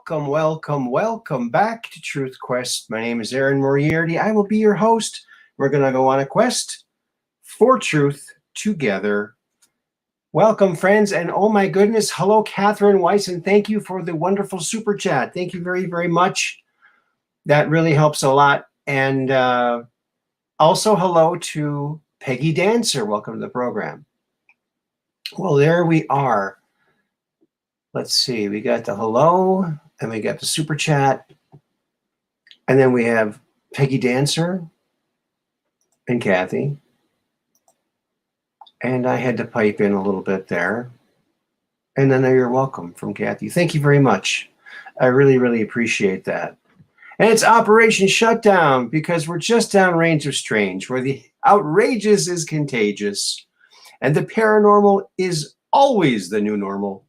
welcome back to Truth Quest. My name is Aaron Moriarity. I will be your host. We're going to go on a quest for truth together. Welcome, friends, and oh my goodness, hello, Catherine Weiss, and thank you for the wonderful super chat. Thank you very, very much. That really helps a lot. And also hello to Peggy Dancer. Welcome to the program. Well, there we are. Let's see, we got the hello, and we got the super chat, and then we have Peggy Dancer and Kathy, and I had to pipe in a little bit there, and then you're welcome from Kathy. Thank you very much. I really, really appreciate that. And it's Operation Shutdown, because we're just downrange of strange, where the outrageous is contagious, and the paranormal is always the new normal.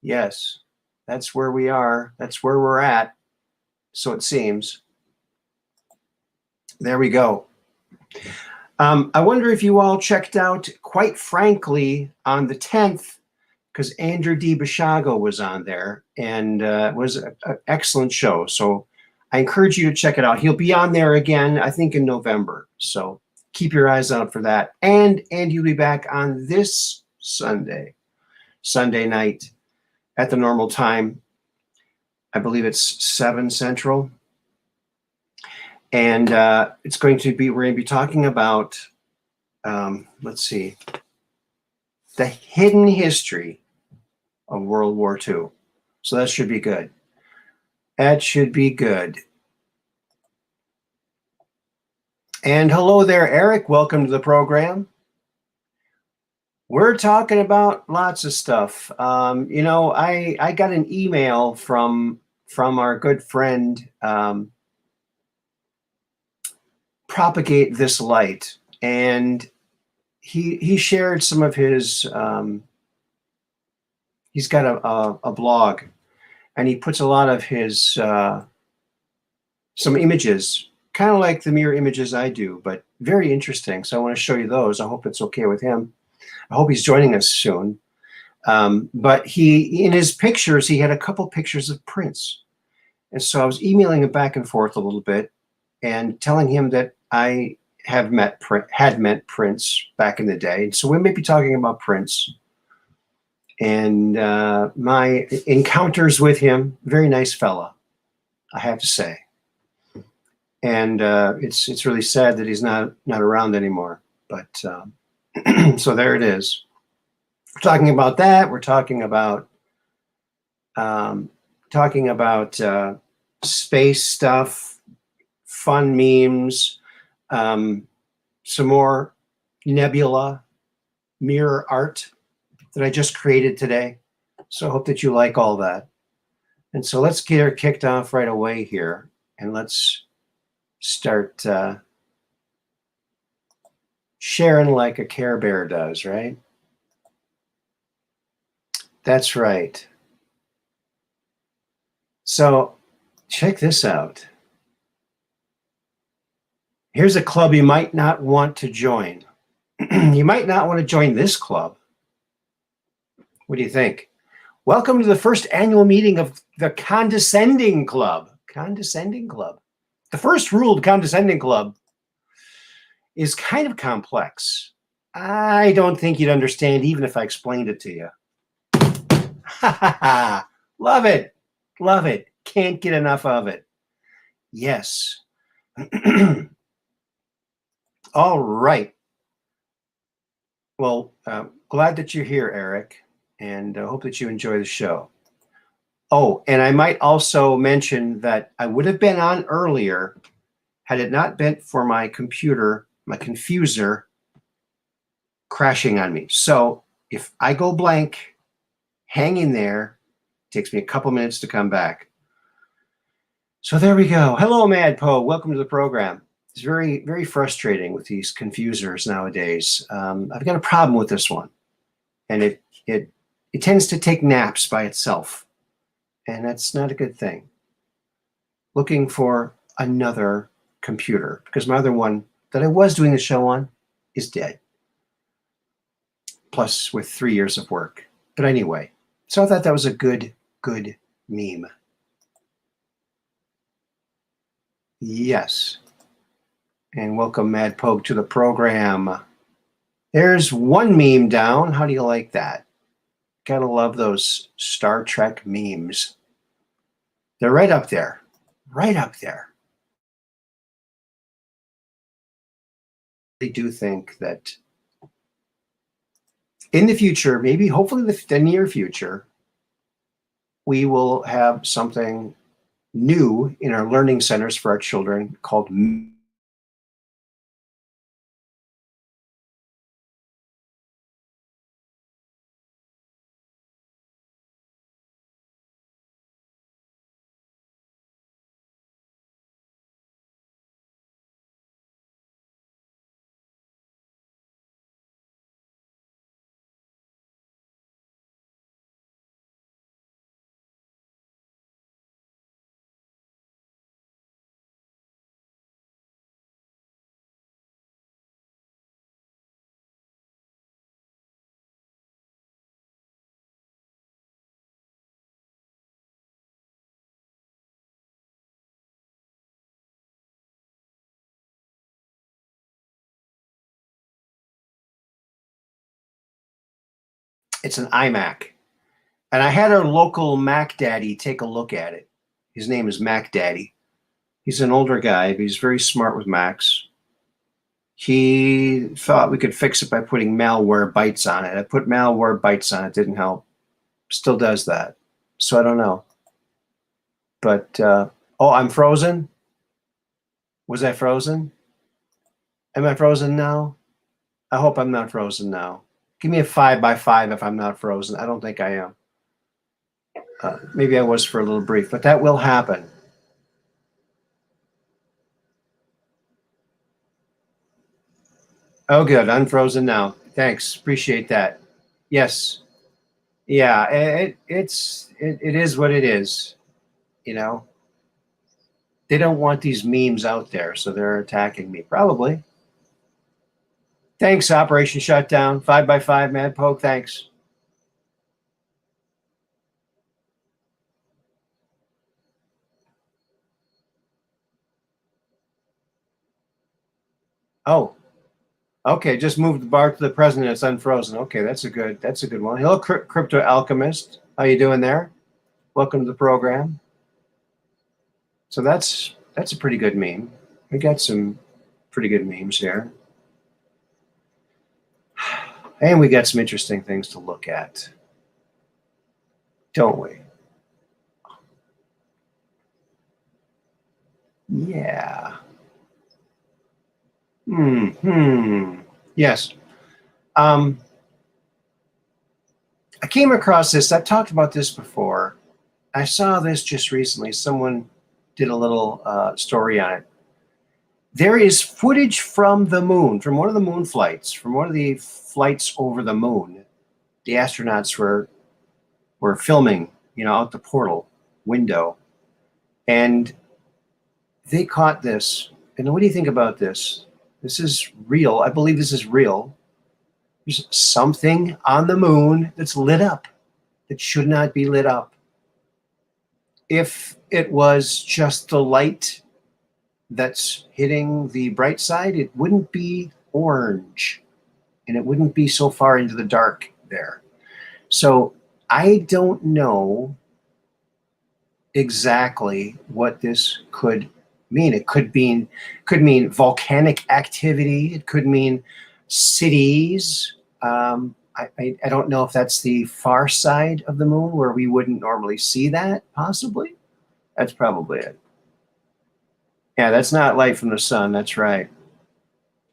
Yes, that's where we are. That's where we're at. So it seems. There we go. I wonder if you all checked out, quite frankly, on the 10th, because Andrew D. Bashago was on there, and it was an excellent show. So I encourage you to check it out. He'll be on there again, I think, in November. So keep your eyes out for that. And you'll be back on this Sunday night, at the normal time. I believe it's 7 Central. And we're going to be talking about, let's see, the hidden history of World War II. So that should be good. That should be good. And hello there, Eric. Welcome to the program. We're talking about lots of stuff. You know, I got an email from our good friend, Propagate This Light, and he shared some of his. He's got a blog, and he puts a lot of his some images, kind of like the mirror images I do, but very interesting. So I want to show you those. I hope it's okay with him. I hope he's joining us soon. But in his pictures, he had a couple pictures of Prince. And so I was emailing him back and forth a little bit and telling him that I had met Prince back in the day. And so we may be talking about Prince and my encounters with him. Very nice fella, I have to say. And it's really sad that he's not around anymore. But so there it is. We're talking about that. We're talking about space stuff, fun memes, some more Nebula mirror art that I just created today. So I hope that you like all that. And so let's get her kicked off right away here, and let's start sharing like a Care Bear does, right? That's right. So check this out. Here's a club you might not want to join. You might not want to join this club. What do you think? Welcome to the first annual meeting of the Condescending Club. Condescending Club. The first rule of Condescending Club is kind of complex. I don't think you'd understand even if I explained it to you. Love it. Love it. Can't get enough of it. Yes. All right. Well, glad that you're here, Eric, and I hope that you enjoy the show. Oh, and I might also mention that I would have been on earlier had it not been for my computer, my confuser, crashing on me. So if I go blank, hang in there. It takes me a couple minutes to come back. So there we go. Hello, Mad Poe. Welcome to the program. It's very, very frustrating with these confusers nowadays. I've got a problem with this one, and it tends to take naps by itself, and that's not a good thing. Looking for another computer, because my other one that I was doing the show on is dead. Plus with 3 years of work. But anyway, so I thought that was a good meme. Yes. And welcome, Mad Poke, to the program. There's one meme down. How do you like that? Gotta love those Star Trek memes. They're right up there. Right up there. I do think that in the future, maybe hopefully the near future, we will have something new in our learning centers for our children called it's an iMac. And I had our local Mac Daddy take a look at it. His name is Mac Daddy. He's an older guy, but he's very smart with Macs. He thought we could fix it by putting malware bytes on it. I put malware bytes on it, didn't help. Still does that. So I don't know. But, oh, I'm frozen? Was I frozen? Am I frozen now? I hope I'm not frozen now. Give me a 5x5 if I'm not frozen. I don't think I am. Maybe I was for a little brief, but that will happen. Oh, good. Unfrozen now. Thanks. Appreciate that. Yes. Yeah. It is what it is. You know, they don't want these memes out there, so they're attacking me. Probably. Thanks, Operation Shutdown. 5x5, Mad Poke. Thanks. Oh, okay. Just moved the bar to the president. It's unfrozen. Okay, that's a good one. Hello, Crypto Alchemist. How you doing there? Welcome to the program. So that's a pretty good meme. We got some pretty good memes here. And we got some interesting things to look at. Don't we? Yeah. Yes. I came across this. I've talked about this before. I saw this just recently. Someone did a little story on it. There is footage from the moon, from one of the moon flights, from one of the flights over the moon. The astronauts were filming, out the portal window, and they caught this. And what do you think about this? This is real. I believe this is real. There's something on the moon that's lit up that should not be lit up. If it was just the light that's hitting the bright side, it wouldn't be orange and it wouldn't be so far into the dark there. So I don't know exactly what this could mean. It could mean volcanic activity. It could mean cities. I don't know if that's the far side of the moon where we wouldn't normally see that, possibly. That's probably it. Yeah, that's not light from the sun. That's right.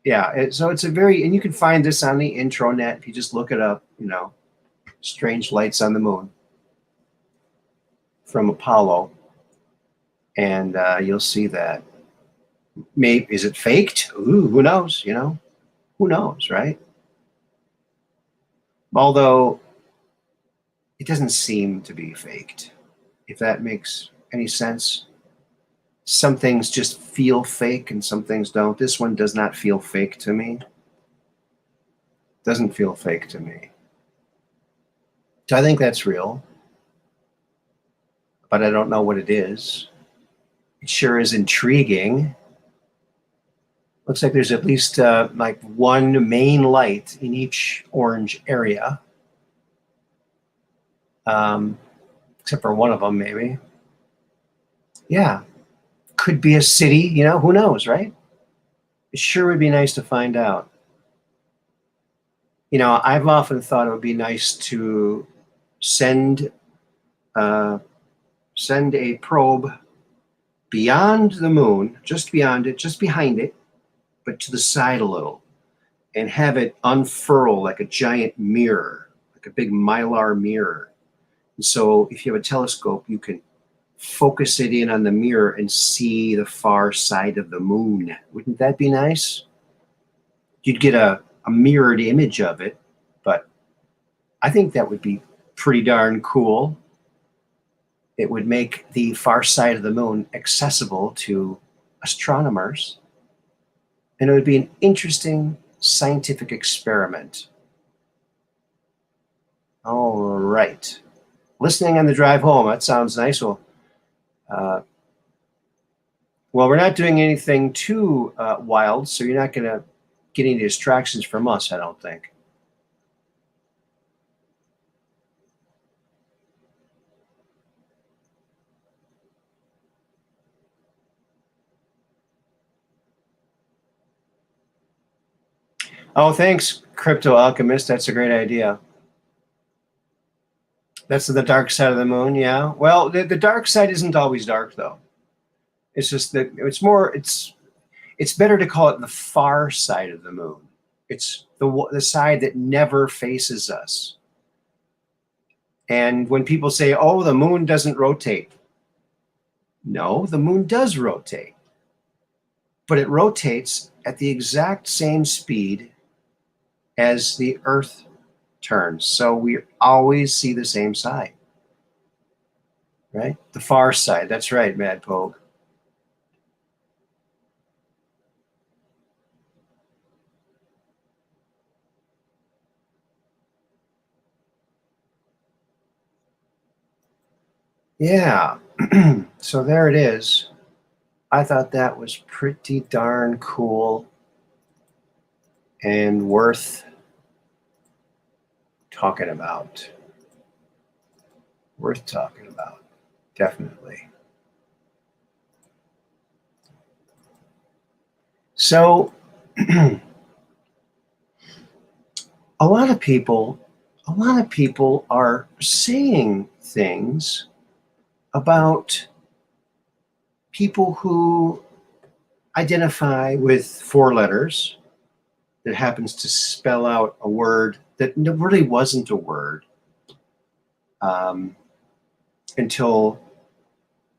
Yeah, so it's a very, and you can find this on the intranet if you just look it up, strange lights on the moon from Apollo. And you'll see that. Maybe, is it faked? Ooh, who knows, Who knows, right? Although it doesn't seem to be faked, if that makes any sense. Some things just feel fake and some things don't. This one does not feel fake to me. Doesn't feel fake to me. So I think that's real, but I don't know what it is. It sure is intriguing. Looks like there's at least like one main light in each orange area. Except for one of them, maybe. Yeah. Could be a city, you know, who knows, right? It sure would be nice to find out. You know, I've often thought it would be nice to send a probe beyond the moon, just beyond it, just behind it, but to the side a little, and have it unfurl like a giant mirror, like a big mylar mirror. And so if you have a telescope, you can focus it in on the mirror and see the far side of the moon. Wouldn't that be nice? You'd get a mirrored image of it, but I think that would be pretty darn cool. It would make the far side of the moon accessible to astronomers, and it would be an interesting scientific experiment. All right. Listening on the drive home, that sounds nice. Well, we're not doing anything too wild, so you're not going to get any distractions from us, I don't think. Oh, thanks, Crypto Alchemist. That's a great idea. That's the dark side of the moon, yeah. Well, the dark side isn't always dark, though. It's just that it's better to call it the far side of the moon. It's the side that never faces us. And when people say, oh, the moon doesn't rotate. No, the moon does rotate. But it rotates at the exact same speed as the Earth turns. So we always see the same side. Right? The far side. That's right, Mad Pogue. Yeah. So there it is. I thought that was pretty darn cool and worth talking about. Worth talking about, definitely. So a lot of people are saying things about people who identify with 4 letters that happens to spell out a word that really wasn't a word until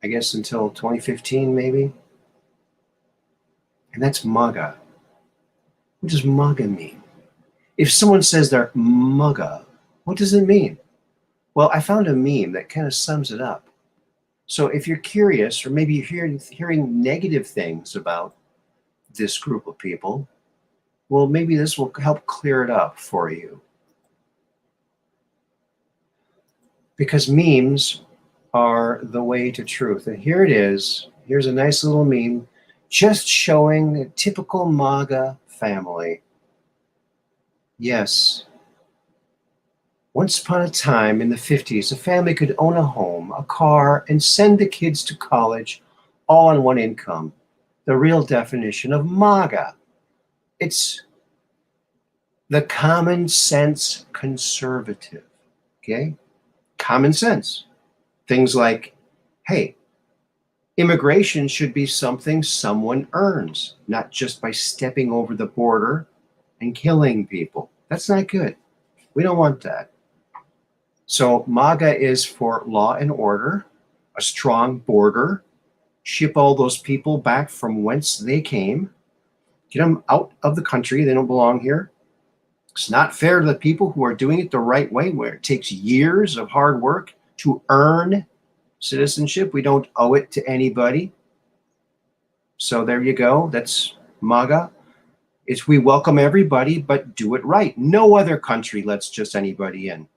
2015, maybe. And that's MAGA. What does MAGA mean? If someone says they're MAGA, what does it mean? Well, I found a meme that kind of sums it up. So if you're curious, or maybe you're hearing negative things about this group of people, well, maybe this will help clear it up for you. Because memes are the way to truth. And here it is. Here's a nice little meme just showing the typical MAGA family. Yes. Once upon a time in the 50s, a family could own a home, a car, and send the kids to college all on one income. The real definition of MAGA. It's the common sense conservative. Okay? Common sense. Things like, hey, immigration should be something someone earns, not just by stepping over the border and killing people. That's not good. We don't want that. So MAGA is for law and order, a strong border, ship all those people back from whence they came, get them out of the country. They don't belong here. It's not fair to the people who are doing it the right way, where it takes years of hard work to earn citizenship. We don't owe it to anybody. So there you go. That's MAGA. It's we welcome everybody, but do it right. No other country lets just anybody in.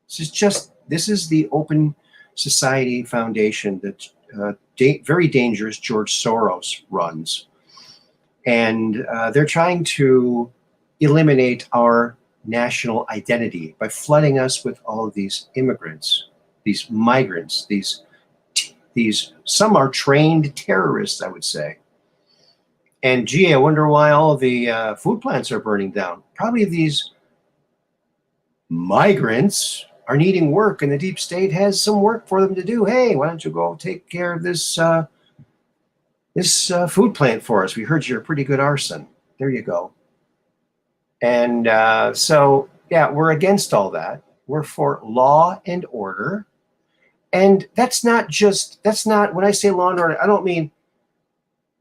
This is the Open Society Foundation that very dangerous George Soros runs. And they're trying to eliminate our national identity by flooding us with all of these immigrants, these migrants, these some are trained terrorists, I would say. And gee, I wonder why all of the food plants are burning down. Probably these migrants are needing work, and the deep state has some work for them to do. Hey, why don't you go take care of this food plant for us? We heard you're a pretty good arson. There you go. And so, yeah, we're against all that. We're for law and order. And that's not, when I say law and order, I don't mean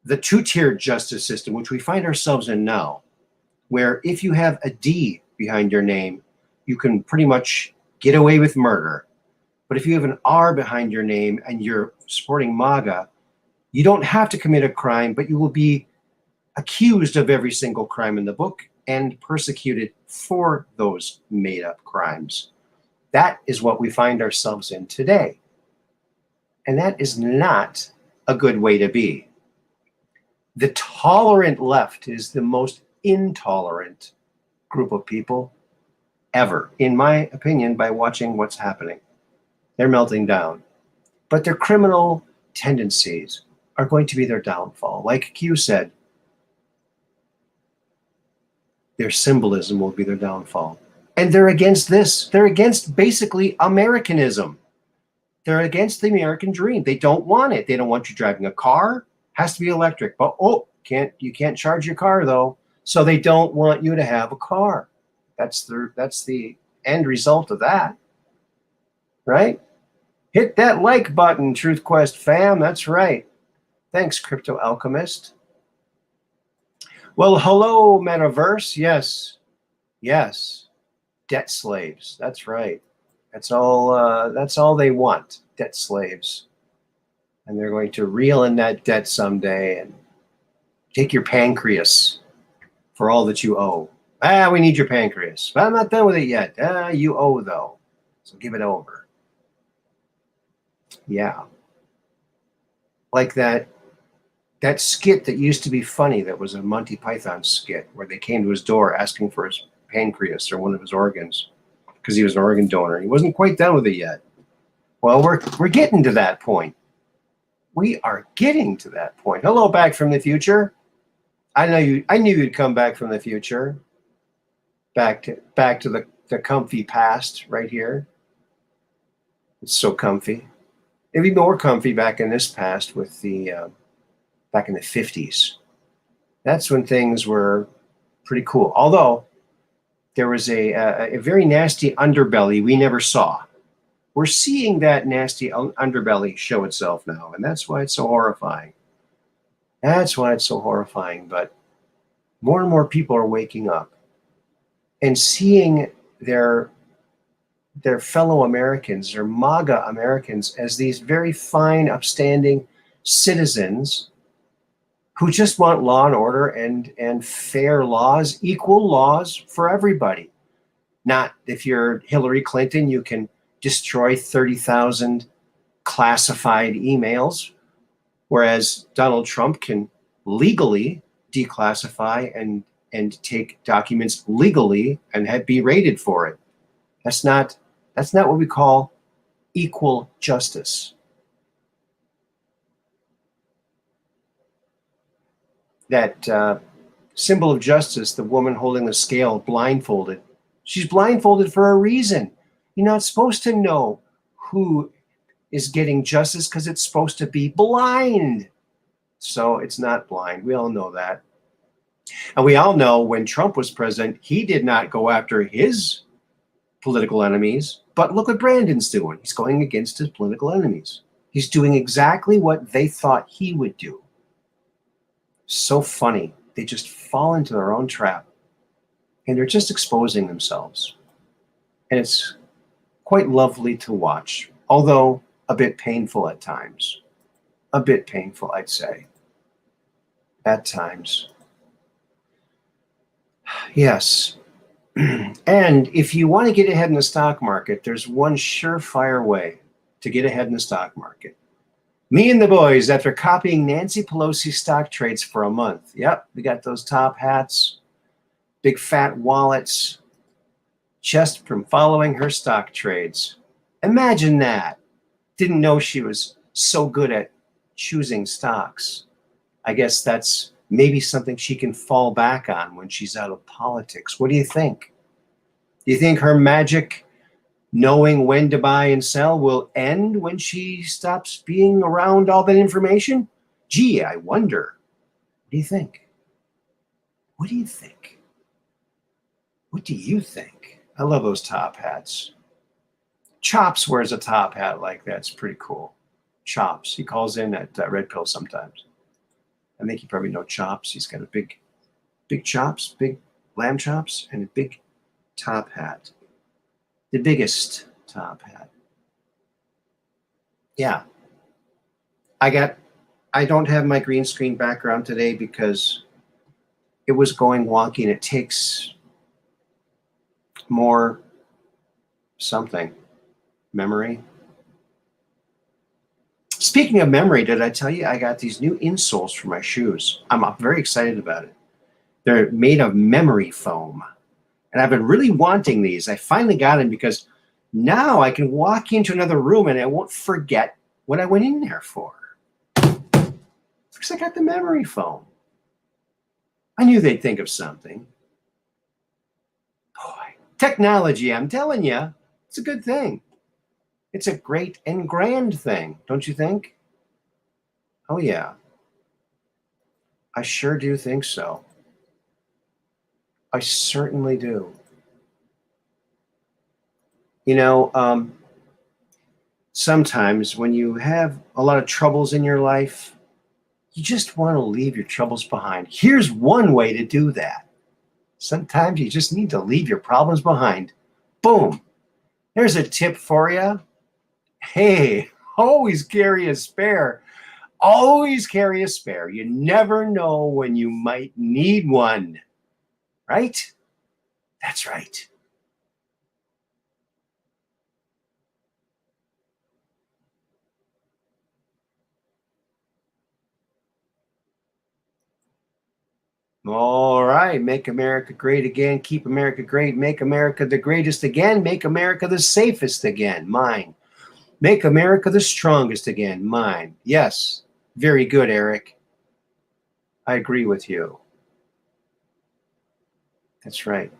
the two-tiered justice system, which we find ourselves in now, where if you have a D behind your name, you can pretty much get away with murder. But if you have an R behind your name and you're supporting MAGA, you don't have to commit a crime, but you will be accused of every single crime in the book and persecuted for those made-up crimes. That is what we find ourselves in today. And that is not a good way to be. The tolerant left is the most intolerant group of people ever, in my opinion, by watching what's happening. They're melting down. But their criminal tendencies are going to be their downfall. Like Q said, their symbolism will be their downfall. And they're against this. They're against basically Americanism. They're against the American dream. They don't want it. They don't want you driving a car. Has to be electric. But you can't charge your car though. So they don't want you to have a car. That's the end result of that. Right? Hit that like button, Truth Quest fam. That's right. Thanks, Crypto Alchemist. Well, hello, Metaverse. Yes. Debt slaves. That's right. That's all they want. Debt slaves. And they're going to reel in that debt someday and take your pancreas for all that you owe. We need your pancreas. But I'm not done with it yet. You owe, though. So give it over. Yeah. Like that skit that used to be funny, that was a Monty Python skit, where they came to his door asking for his pancreas or one of his organs because he was an organ donor. He wasn't quite done with it yet. Well, we're getting to that point. We are getting to that point. Hello, back from the future. I knew you'd come back from the future. Back to the comfy past right here. It's so comfy. It'd be more comfy back in this past with the back in the 50s. That's when things were pretty cool. Although there was a very nasty underbelly we never saw. We're seeing that nasty underbelly show itself now, and that's why it's so horrifying. That's why it's so horrifying. But more and more people are waking up and seeing their fellow Americans, their MAGA Americans, as these very fine, upstanding citizens who just want law and order and fair laws, equal laws for everybody. Not if you're Hillary Clinton, you can destroy 30,000 classified emails, whereas Donald Trump can legally declassify and take documents legally and be rated for it. That's not what we call equal justice. That symbol of justice, the woman holding the scale blindfolded, she's blindfolded for a reason. You're not supposed to know who is getting justice because it's supposed to be blind. So it's not blind. We all know that. And we all know when Trump was president, he did not go after his political enemies. But look what Brandon's doing. He's going against his political enemies. He's doing exactly what they thought he would do. So funny. They just fall into their own trap. And they're just exposing themselves. And it's quite lovely to watch, although a bit painful at times. A bit painful, I'd say. At times. Yes. And if you want to get ahead in the stock market, there's one surefire way to get ahead in the stock market. Me and the boys, after copying Nancy Pelosi's stock trades for a month. Yep, we got those top hats, big fat wallets, just from following her stock trades. Imagine that. Didn't know she was so good at choosing stocks. I guess that's maybe something she can fall back on when she's out of politics. What do you think? Do you think her magic knowing when to buy and sell will end when she stops being around all that information? Gee, I wonder. What do you think? What do you think? What do you think? I love those top hats. Chops wears a top hat like that. It's pretty cool. Chops. He calls in at Red Pill sometimes. I think you probably know Chops. He's got a big chops, big lamb chops, and a big top hat. The biggest top hat. Yeah. I don't have my green screen background today because it was going wonky and it takes more something. Memory. Speaking of memory, did I tell you I got these new insoles for my shoes? I'm very excited about it. They're made of memory foam. And I've been really wanting these. I finally got them because now I can walk into another room and I won't forget what I went in there for. Because I got the memory foam. I knew they'd think of something. Boy, technology, I'm telling you, it's a good thing. It's a great and grand thing, don't you think? Oh, yeah. I sure do think so. I certainly do. You know, sometimes when you have a lot of troubles in your life, you just want to leave your troubles behind. Here's one way to do that. Sometimes you just need to leave your problems behind. Boom. There's a tip for you. Hey, always carry a spare. Always carry a spare. You never know when you might need one. Right? That's right. All right. Make America great again. Keep America great. Make America the greatest again. Make America the safest again. Mine. Make America the strongest again. Mine. Yes. Very good, Eric. I agree with you. That's right.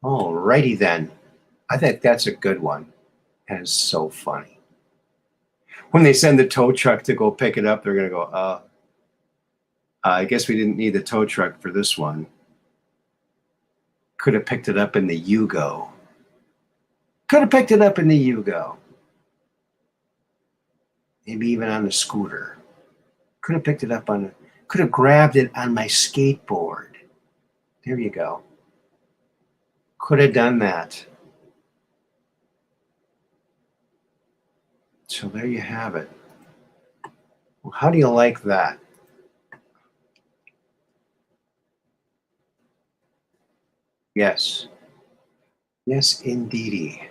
All righty then. I think that's a good one. That is so funny. When they send the tow truck to go pick it up, they're going to go, I guess we didn't need the tow truck for this one. Could have picked it up in the Yugo. Could have picked it up in the Yugo. Maybe even on the scooter. Could have picked it up on, could have grabbed it on my skateboard. There you go. Could have done that. So there you have it. Well, how do you like that? Yes. Yes, indeedy.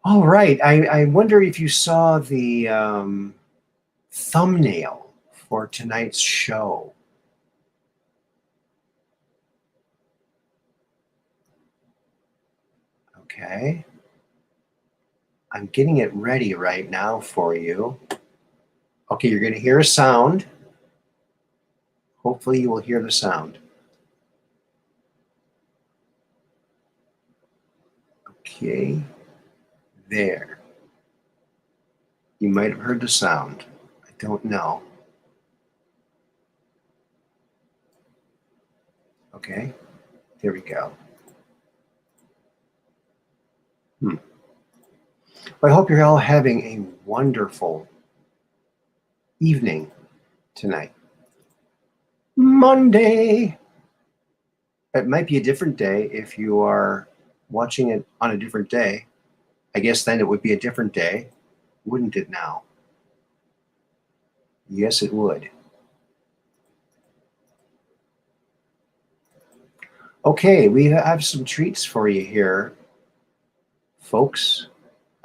All right. I wonder if you saw the thumbnail for tonight's show. Okay. I'm getting it ready right now for you. Okay, you're going to hear a sound. Hopefully you will hear the sound. Okay. There. You might have heard the sound. I don't know. Okay. There we go. Well, I hope you're all having a wonderful evening tonight. Monday. It might be a different day if you are watching it on a different day. I guess then it would be a different day, wouldn't it now? Yes, it would. Okay, we have some treats for you here, folks.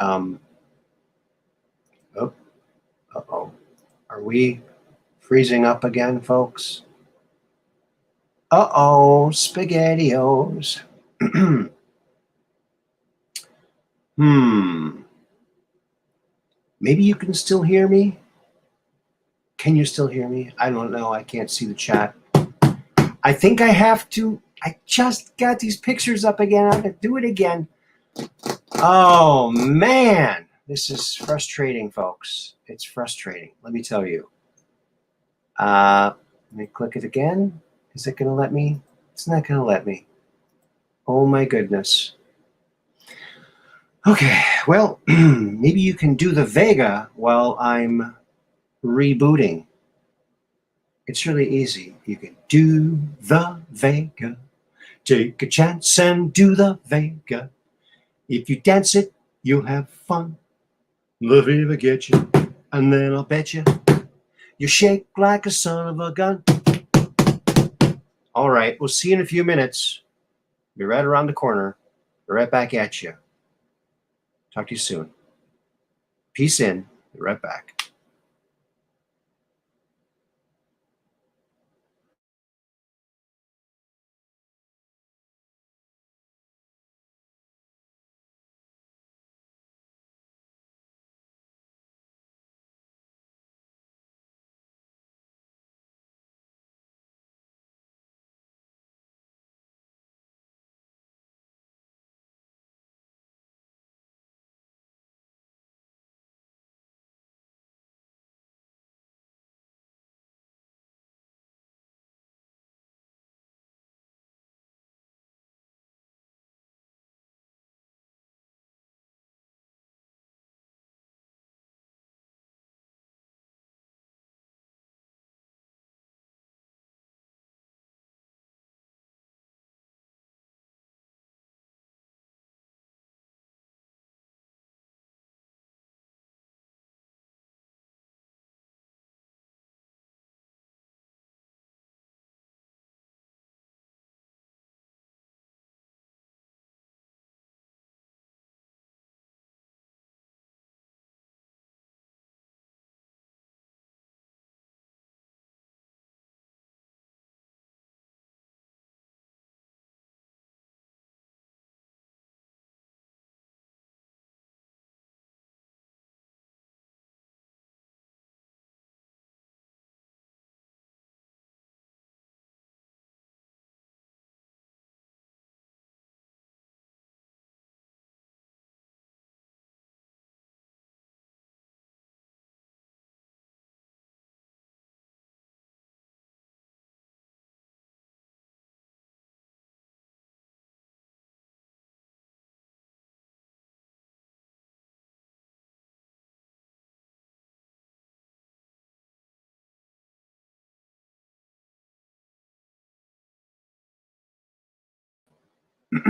Oh, uh-oh. Are we freezing up again, folks? Uh-oh, SpaghettiOs. Maybe you can still hear me? Can you still hear me? I don't know. I can't see the chat. I think I have to. I just got these pictures up again. I have to do it again. Oh, man. This is frustrating, folks. It's frustrating. Let me tell you. Let me click it again. Is it going to let me? It's not going to let me. Oh, my goodness. Okay, well, maybe you can do the Vega while I'm rebooting. It's really easy. You can do the Vega. Take a chance and do the Vega. If you dance it, you'll have fun. The Vega get you, and then I'll bet you shake like a son of a gun. All right, we'll see you in a few minutes. Be right around the corner. Be right back at you. Talk to you soon. Peace in. Be right back.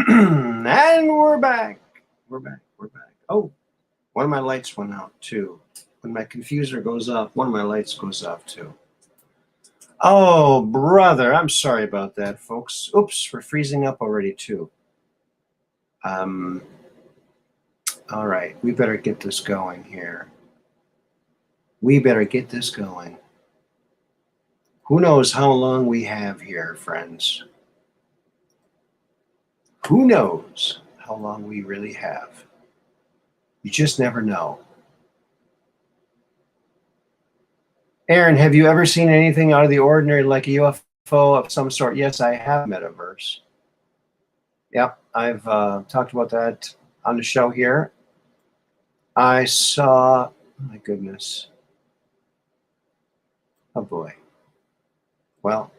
And we're back. We're back. Oh, one of my lights went out too. When my confuser goes off, one of my lights goes off too. Oh, brother, I'm sorry about that, folks. Oops, we're freezing up already too. All right, we better get this going here. We better get this going. Who knows how long we have here, friends? Who knows how long we really have? You just never know. Aaron, have you ever seen anything out of the ordinary like a UFO of some sort? Yes, I have. Metaverse. Yep, I've talked about that on the show here. I saw, oh my goodness. Oh boy. Well,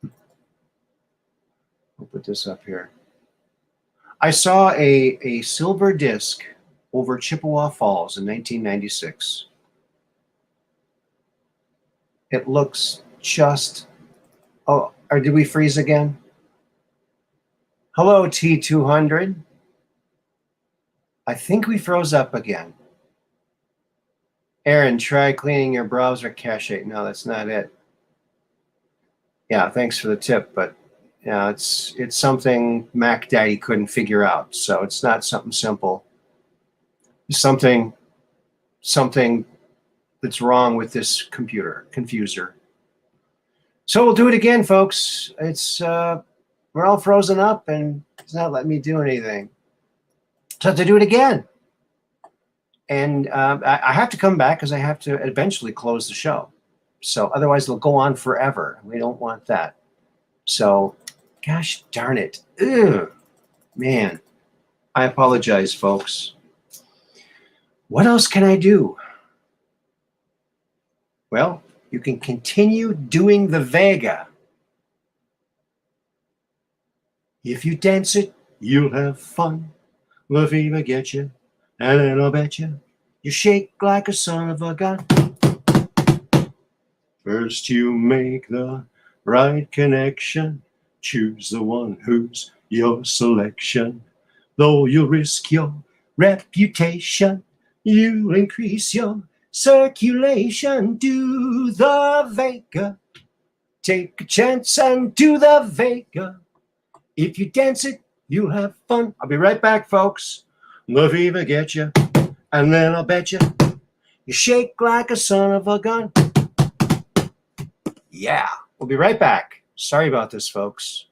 we'll put this up here. I saw a silver disc over Chippewa Falls in 1996. It looks just, oh, or did we freeze again? Hello, T200. I think we froze up again. Aaron, try cleaning your browser cache. No, that's not it. Yeah, thanks for the tip, but Yeah, it's something Mac Daddy couldn't figure out. So it's not something simple. It's something that's wrong with this computer confuser. So we'll do it again, folks. It's we're all frozen up and it's not letting me do anything. So I have to do it again. And I have to come back because I have to eventually close the show. So otherwise it'll go on forever. We don't want that. So, gosh darn it. Ugh, man, I apologize, folks. What else can I do? Well, you can continue doing the Vega. If you dance it, you'll have fun. The fever get you, and then I'll bet you shake like a son of a gun. First you make the right connection. Choose the one who's your selection. Though you'll risk your reputation, you'll increase your circulation. Do the Vega. Take a chance and do the Vega. If you dance it, you'll have fun. I'll be right back, folks. The fever get you, and then I'll bet you shake like a son of a gun. Yeah, we'll be right back. Sorry about this, folks.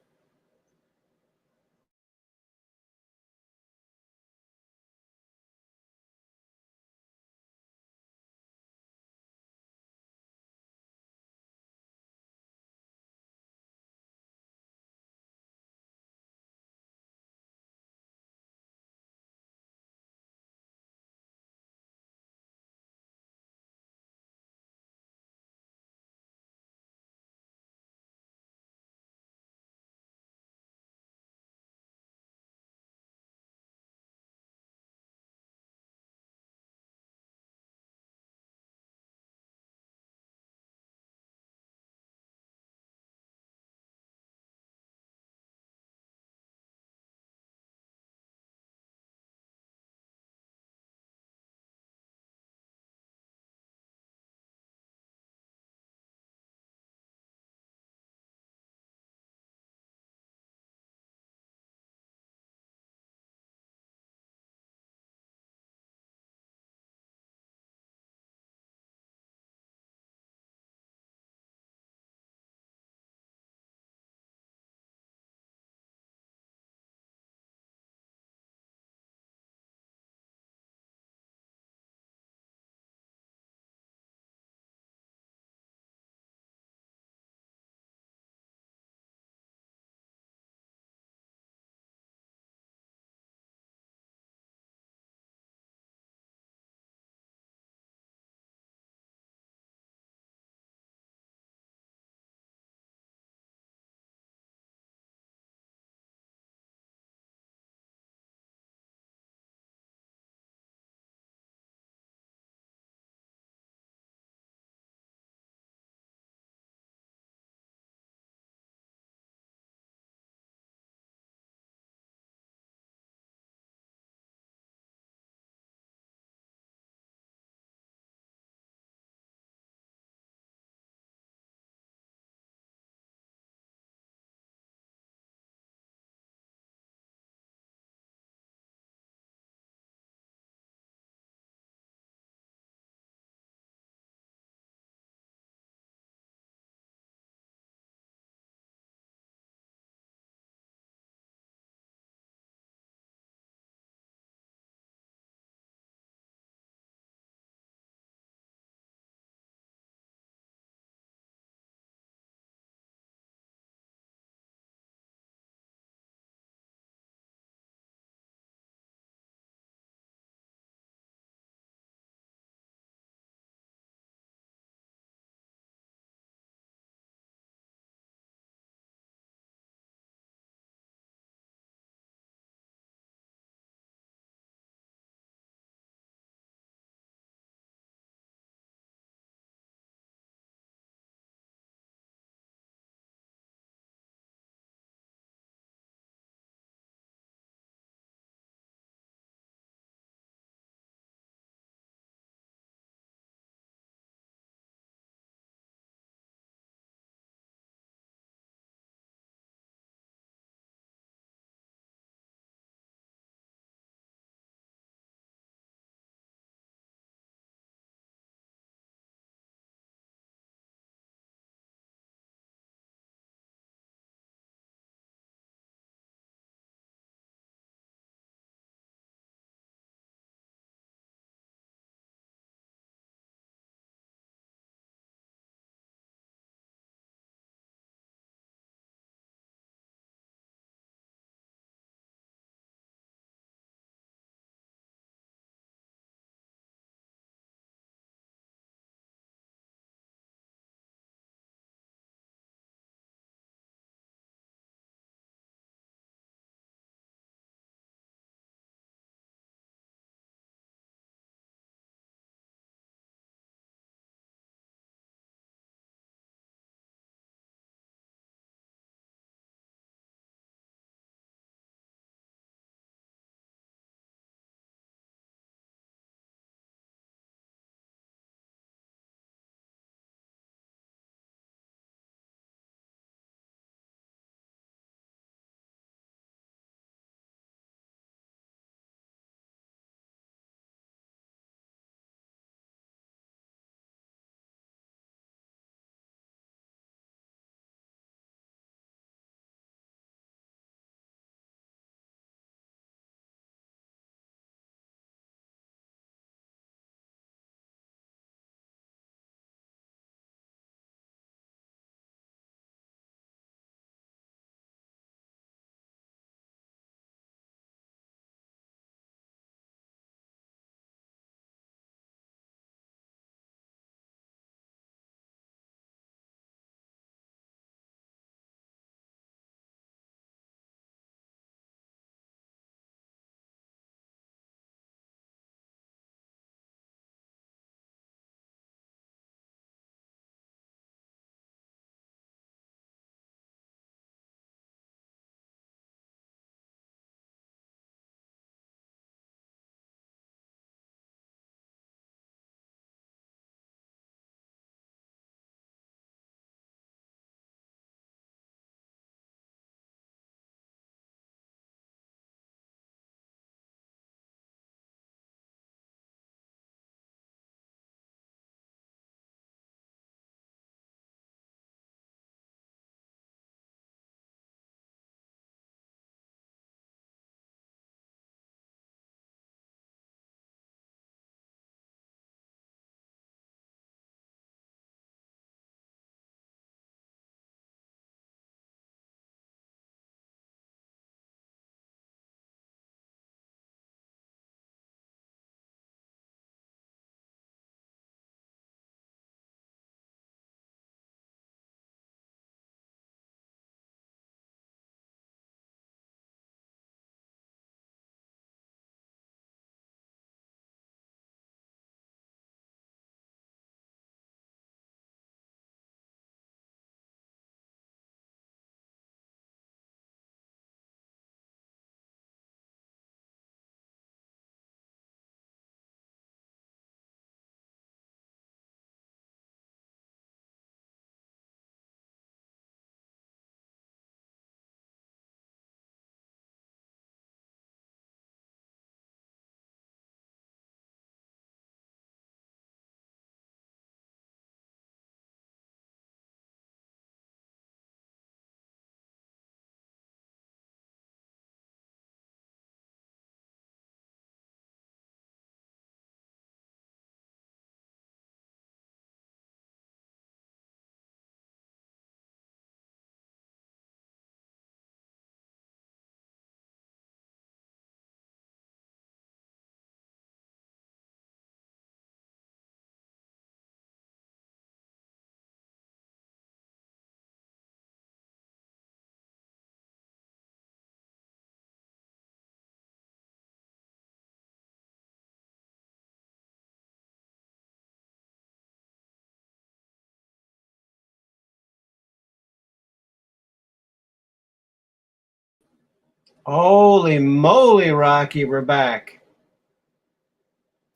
Holy moly, Rocky, we're back.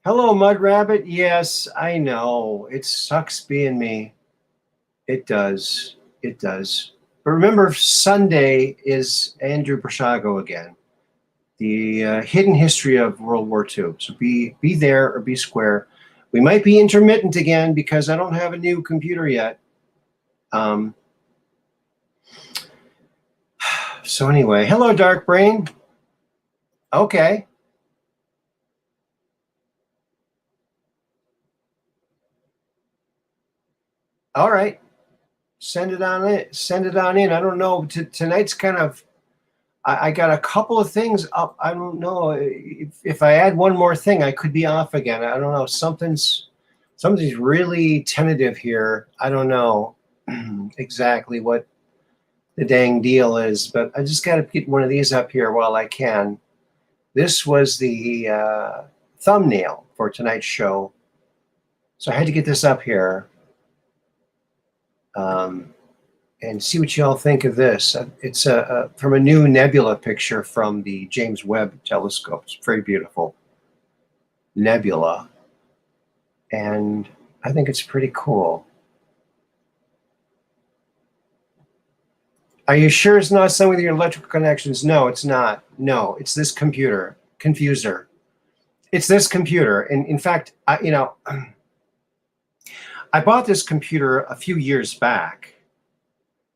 Hello, Mud Rabbit. Yes, I know. It sucks being me. It does. It does. But remember, Sunday is Andrew Brashago again. The hidden history of World War II. So be there or be square. We might be intermittent again because I don't have a new computer yet. So anyway, hello, Dark Brain. Okay. All right. Send it on in. Send it on in. I don't know. Tonight's kind of. I got a couple of things up. I don't know if I add one more thing, I could be off again. I don't know. Something's really tentative here. I don't know exactly what the dang deal is, but I just got to get one of these up here while I can. This was the thumbnail for tonight's show, so I had to get this up here. And see what you all think of this. It's from a new nebula picture from the James Webb telescope. It's very beautiful nebula, and I think it's pretty cool. Are you sure it's not something with your electrical connections? No, it's not. No, it's this computer. Confuser. It's this computer. And in fact, I bought this computer a few years back,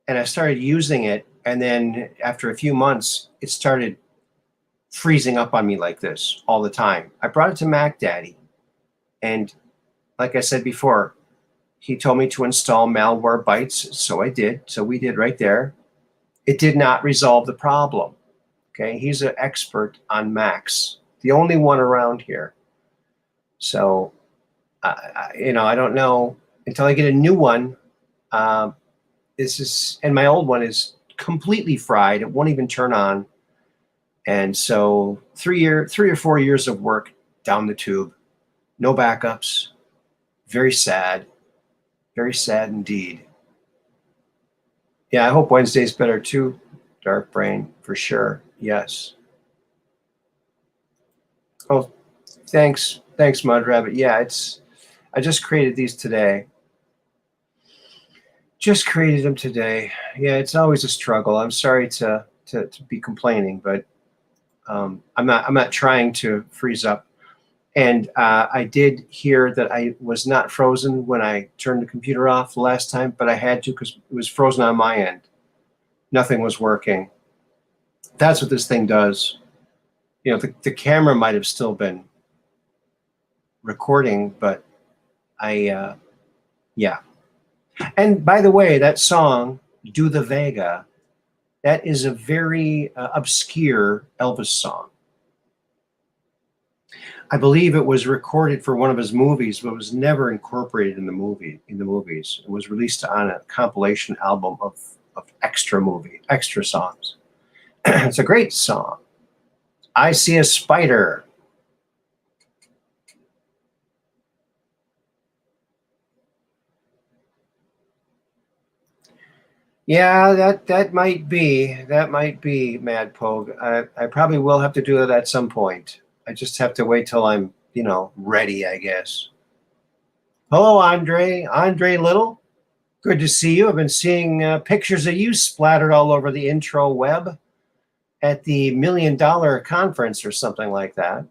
and I started using it, and then after a few months, it started freezing up on me like this all the time. I brought it to Mac Daddy, and like I said before, he told me to install Malwarebytes, so I did. So we did right there. It did not resolve the problem. Okay, he's an expert on Macs, the only one around here. So, I don't know until I get a new one. And my old one is completely fried. It won't even turn on. And so 3 or 4 years of work down the tube, no backups, very sad indeed. Yeah, I hope Wednesday's better too, Dark Brain, for sure. Yes. Oh, thanks, Mud Rabbit. Yeah, I just created these today. Just created them today. Yeah, it's always a struggle. I'm sorry to be complaining, but I'm not trying to freeze up. And I did hear that I was not frozen when I turned the computer off the last time, but I had to because it was frozen on my end. Nothing was working. That's what this thing does. The camera might have still been recording, but yeah. And by the way, that song, Do the Vega, that is a very obscure Elvis song. I believe it was recorded for one of his movies, but was never incorporated in the movies. It was released on a compilation album of extra songs. It's a great song. I See a Spider. Yeah, that might be Mad Pogue. I probably will have to do it at some point. I just have to wait till I'm, ready, I guess. Hello, Andre Little. Good to see you. I've been seeing pictures of you splattered all over the intro web at the $1 Million conference or something like that.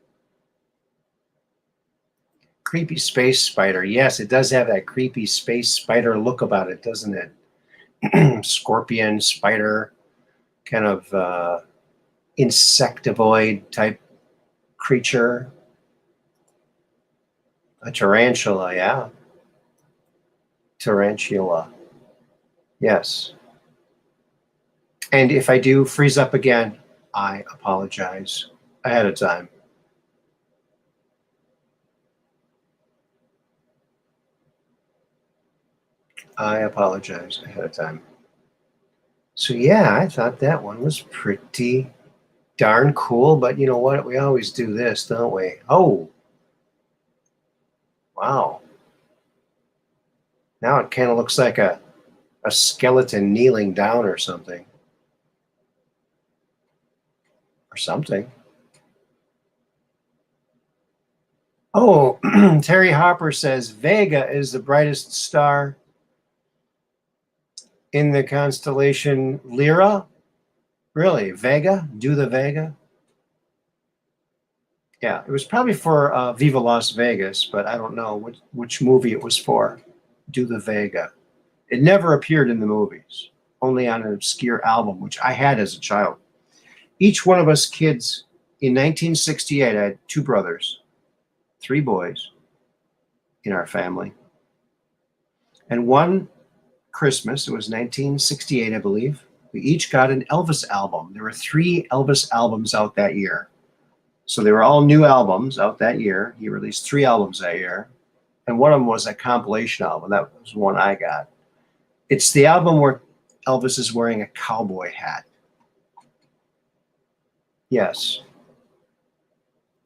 Creepy space spider. Yes, it does have that creepy space spider look about it, doesn't it? Scorpion, spider, kind of insectivoid type creature. A tarantula, yeah. Tarantula. Yes. And if I do freeze up again, I apologize ahead of time. I apologize ahead of time. So yeah, I thought that one was pretty darn cool, but you know what? We always do this, don't we? Oh, wow. Now it kind of looks like a skeleton kneeling down or something. or something. Oh, Terry Hopper says Vega is the brightest star in the constellation Lyra. Really? Vega? Do the Vega? Yeah, it was probably for Viva Las Vegas, but I don't know which movie it was for. Do the Vega. It never appeared in the movies, only on an obscure album, which I had as a child. Each one of us kids in 1968, I had two brothers, three boys in our family. And one Christmas, it was 1968, I believe, we each got an Elvis album. There were 3 Elvis albums out that year. So they were all new albums out that year. He released 3 albums that year. And one of them was a compilation album. That was the one I got. It's the album where Elvis is wearing a cowboy hat. Yes.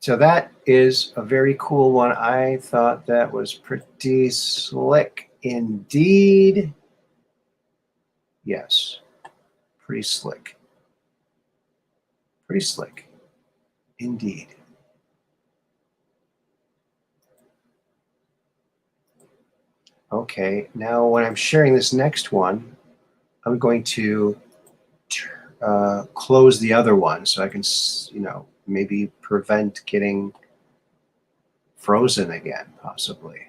So that is a very cool one. I thought that was pretty slick indeed. Yes. Pretty slick. Pretty slick indeed. Okay, now when I'm sharing this next one, I'm going to close the other one so I can, maybe prevent getting frozen again, possibly.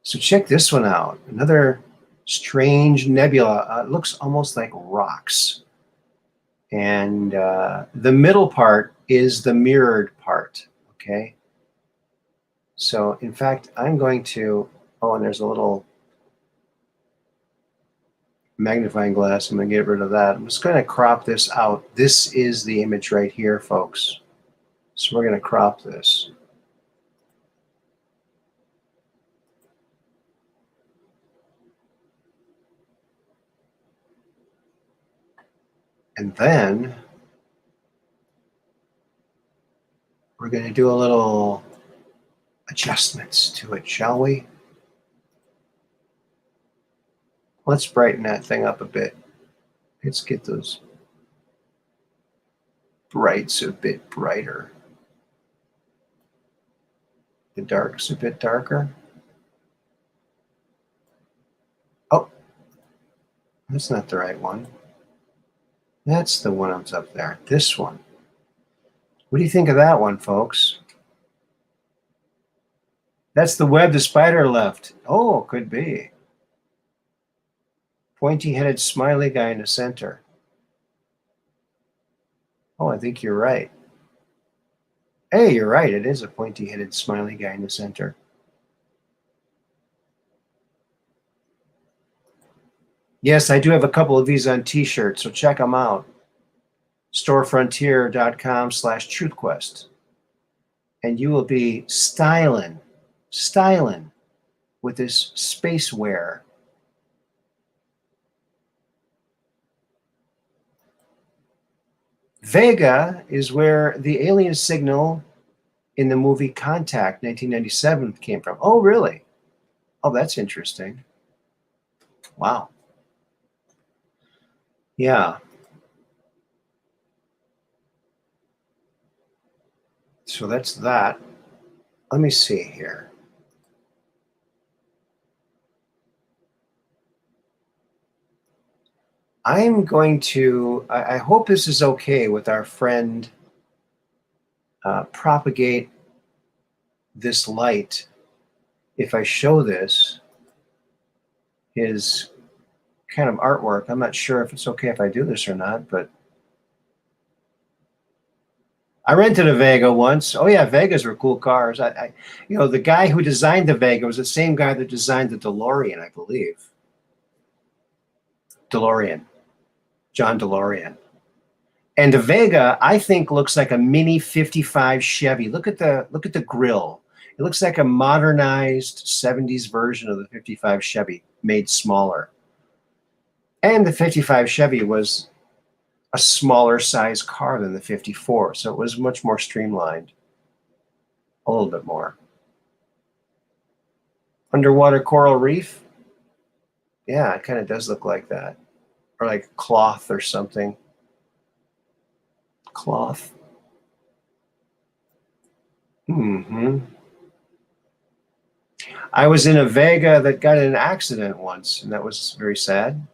So check this one out. Another strange nebula. It looks almost like rocks. And the middle part is the mirrored part, okay? So, in fact, I'm going to, and there's a little magnifying glass. I'm going to get rid of that. I'm just going to crop this out. This is the image right here, folks. So we're going to crop this. And then we're going to do a little adjustments to it, shall we? Let's brighten that thing up a bit. Let's get those brights a bit brighter. The darks a bit darker. Oh, that's not the right one. That's the one that's up there. This one. What do you think of that one, folks? That's the web the spider left. Oh, could be. Pointy-headed smiley guy in the center. Oh, I think you're right. Hey, you're right. It is a pointy-headed smiley guy in the center. Yes, I do have a couple of these on t-shirts, so check them out. storefrontier.com/truthquest. And you will be styling with this space wear. Vega is where the alien signal in the movie Contact 1997 came from. Oh, really? Oh, that's interesting. Wow. Yeah. So that's that. Let me see here. I'm going to, I hope this is okay with our friend Propagate This Light. If I show this, his kind of artwork, I'm not sure if it's okay if I do this or not, but I rented a Vega once. Oh yeah, Vegas were cool cars. The guy who designed the Vega was the same guy that designed the DeLorean, I believe. John DeLorean. And the Vega, I think, looks like a mini 55 Chevy. Look at the grill. It looks like a modernized 70s version of the 55 Chevy, made smaller. And the 55 Chevy was a smaller size car than the 54, so it was much more streamlined. A little bit more. Underwater coral reef? Yeah, it kind of does look like that. Or like cloth or something. cloth. Mm-hmm. I was in a Vega that got in an accident once, and that was very sad.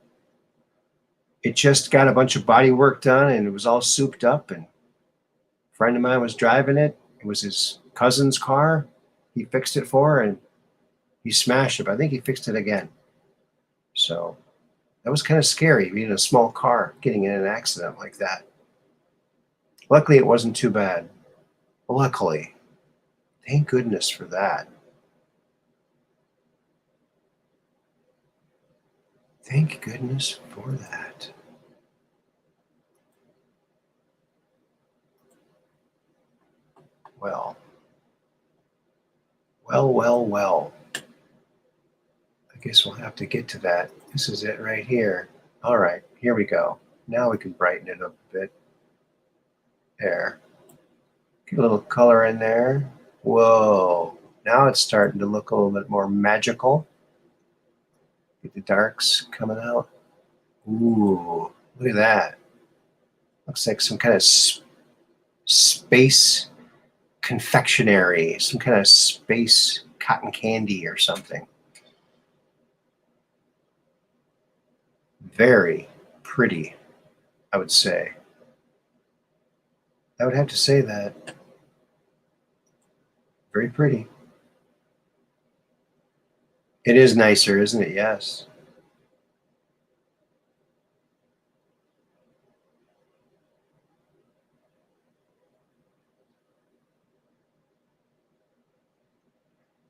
It just got a bunch of body work done, and it was all souped up, and a friend of mine was driving it. It was his cousin's car. He fixed it for her, and he smashed it. But I think he fixed it again. So that was kind of scary, being in a small car, getting in an accident like that. Luckily, it wasn't too bad. Luckily. Thank goodness for that. Thank goodness for that. Well. Well. I guess we'll have to get to that. This is it right here. All right, here we go. Now we can brighten it up a bit. There. Get a little color in there. Whoa. Now it's starting to look a little bit more magical. Get the darks coming out. Ooh, look at that. Looks like some kind of space confectionery, some kind of space cotton candy or something. Very pretty, I would say. I would have to say that. Very pretty. It is nicer, isn't it? Yes.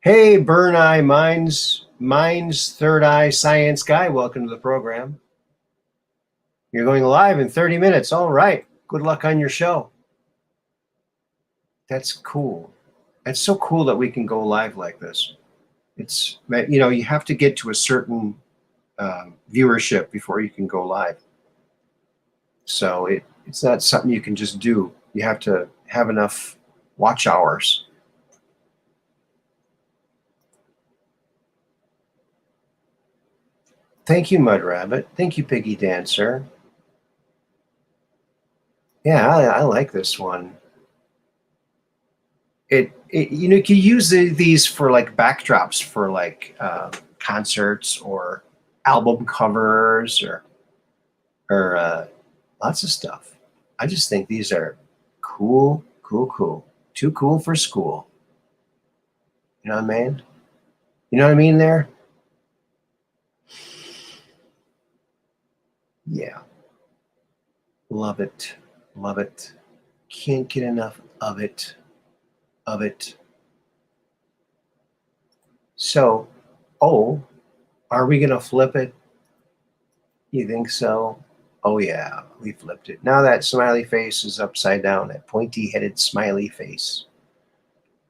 Hey, Burn Eye Minds Third Eye Science Guy. Welcome to the program. You're going live in 30 minutes. All right. Good luck on your show. That's cool. It's so cool that we can go live like this. It's, you know, you have to get to a certain viewership before you can go live. So it's not something you can just do. You have to have enough watch hours. Thank you, Mud Rabbit. Thank you, Piggy Dancer. Yeah, I like this one. It you know, you can use these for like backdrops for like concerts or album covers or lots of stuff. I just think these are cool. Too cool for school. You know what I mean? You know what I mean there? Yeah. Love it. Love it. Can't get enough of it. Of it. So, oh, are we going to flip it? You think so? Oh, yeah, we flipped it. Now that smiley face is upside down, that pointy-headed smiley face.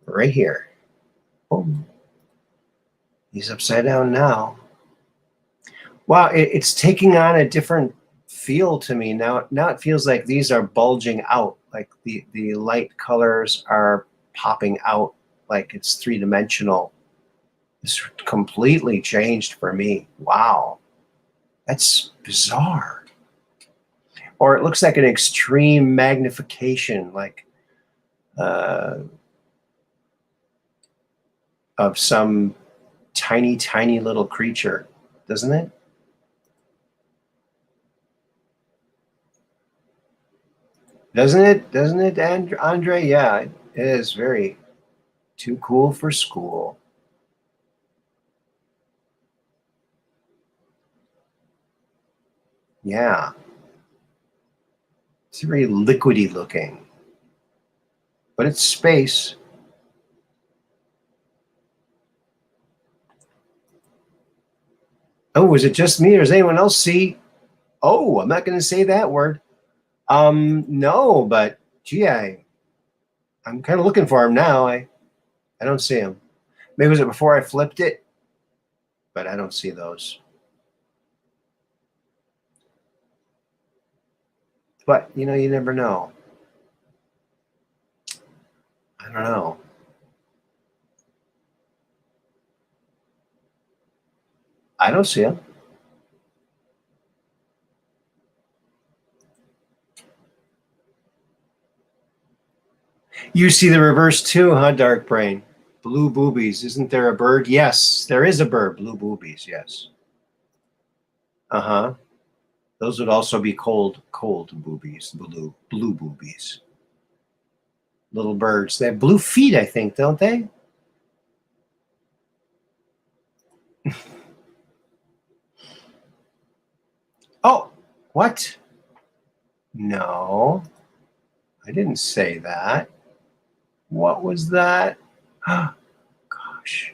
Right here. Boom. He's upside down now. Wow, it's taking on a different feel to me now. Now it feels like these are bulging out, like the light colors are popping out, like it's three-dimensional. It's completely changed for me. Wow, that's bizarre. Or it looks like an extreme magnification, like of some tiny little creature, doesn't it? Doesn't it, Andre? Yeah, it is very too cool for school. Yeah. It's very liquidy looking. But it's space. Oh, is it just me or does anyone else see? Oh, I'm not going to say that word. No, but gee, I'm kind of looking for him now. I don't see him. Maybe was it before I flipped it? But I don't see those. But, you know, you never know. I don't know. I don't see him. You see the reverse too, huh, Dark Brain? Blue boobies. Isn't there a bird? Yes, there is a bird. Blue boobies, yes. Uh-huh. Those would also be cold boobies, blue boobies. Little birds. They have blue feet, I think, don't they? Oh, what? No, I didn't say that. What was that? Gosh,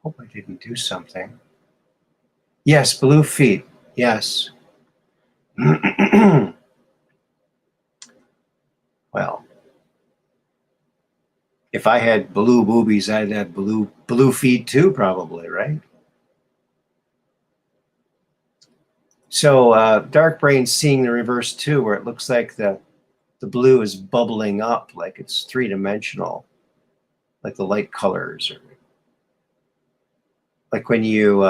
hope I didn't do something. Yes, blue feet. Yes. Well, if I had blue boobies, I'd have blue feet too, probably, right? So Dark Brain's seeing the reverse too, where it looks like the blue is bubbling up, like it's three-dimensional, like the light colors, or like when you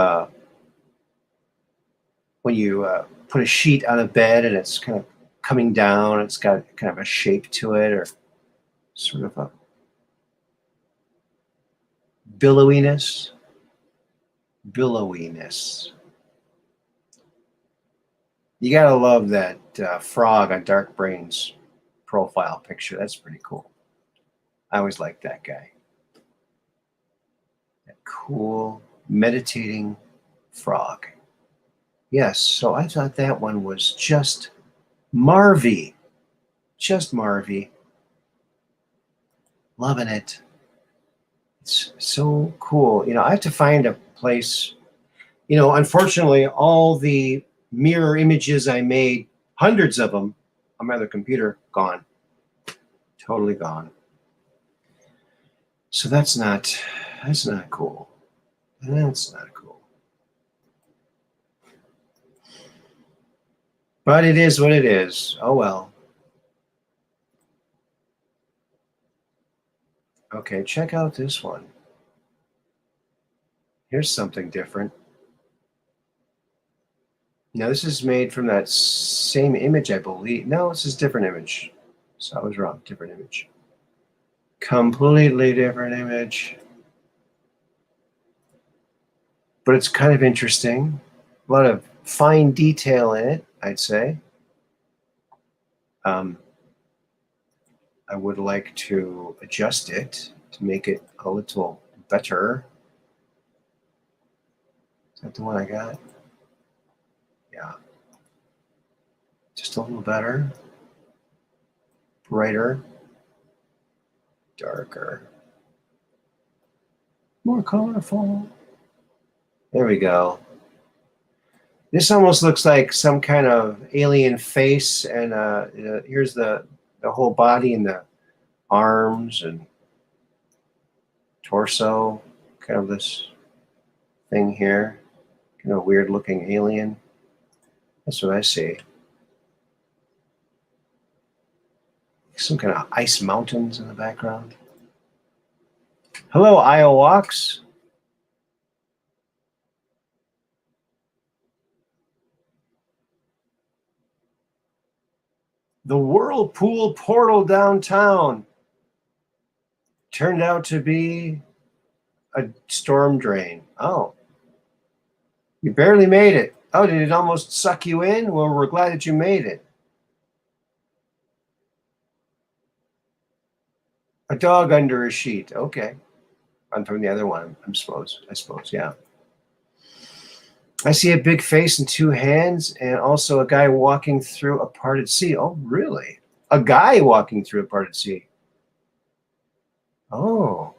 put a sheet on a bed and it's kind of coming down. It's got kind of a shape to it, or sort of a billowiness. You gotta love that frog on Dark Brain's profile picture. That's pretty cool. I always liked that guy. That cool meditating frog. Yes, so I thought that one was just Marvy. Just Marvy. Loving it. It's so cool. I have to find a place. Unfortunately, all the mirror images I made, hundreds of them on my other computer, gone. Totally gone. So that's not cool. That's not cool. But it is what it is. Oh well. Okay, check out this one. Here's something different. Now this is made from that same image, I believe. No, this is a different image. So I was wrong. Different image. Completely different image. But it's kind of interesting. A lot of fine detail in it, I'd say. I would like to adjust it to make it a little better. Is that the one I got? Yeah. Just a little better. Brighter. Darker. More colorful. There we go. This almost looks like some kind of alien face, and here's the whole body and the arms and torso, kind of this thing here, kind of weird looking alien. That's what I see. Some kind of ice mountains in the background. Hello, Iowalks. The whirlpool portal downtown turned out to be a storm drain. Oh, you barely made it. Oh, did it almost suck you in? Well, we're glad that you made it. A dog under a sheet. Okay. I'm from the other one, I suppose, yeah. I see a big face and two hands, and also a guy walking through a parted sea. Oh, really? A guy walking through a parted sea. Oh.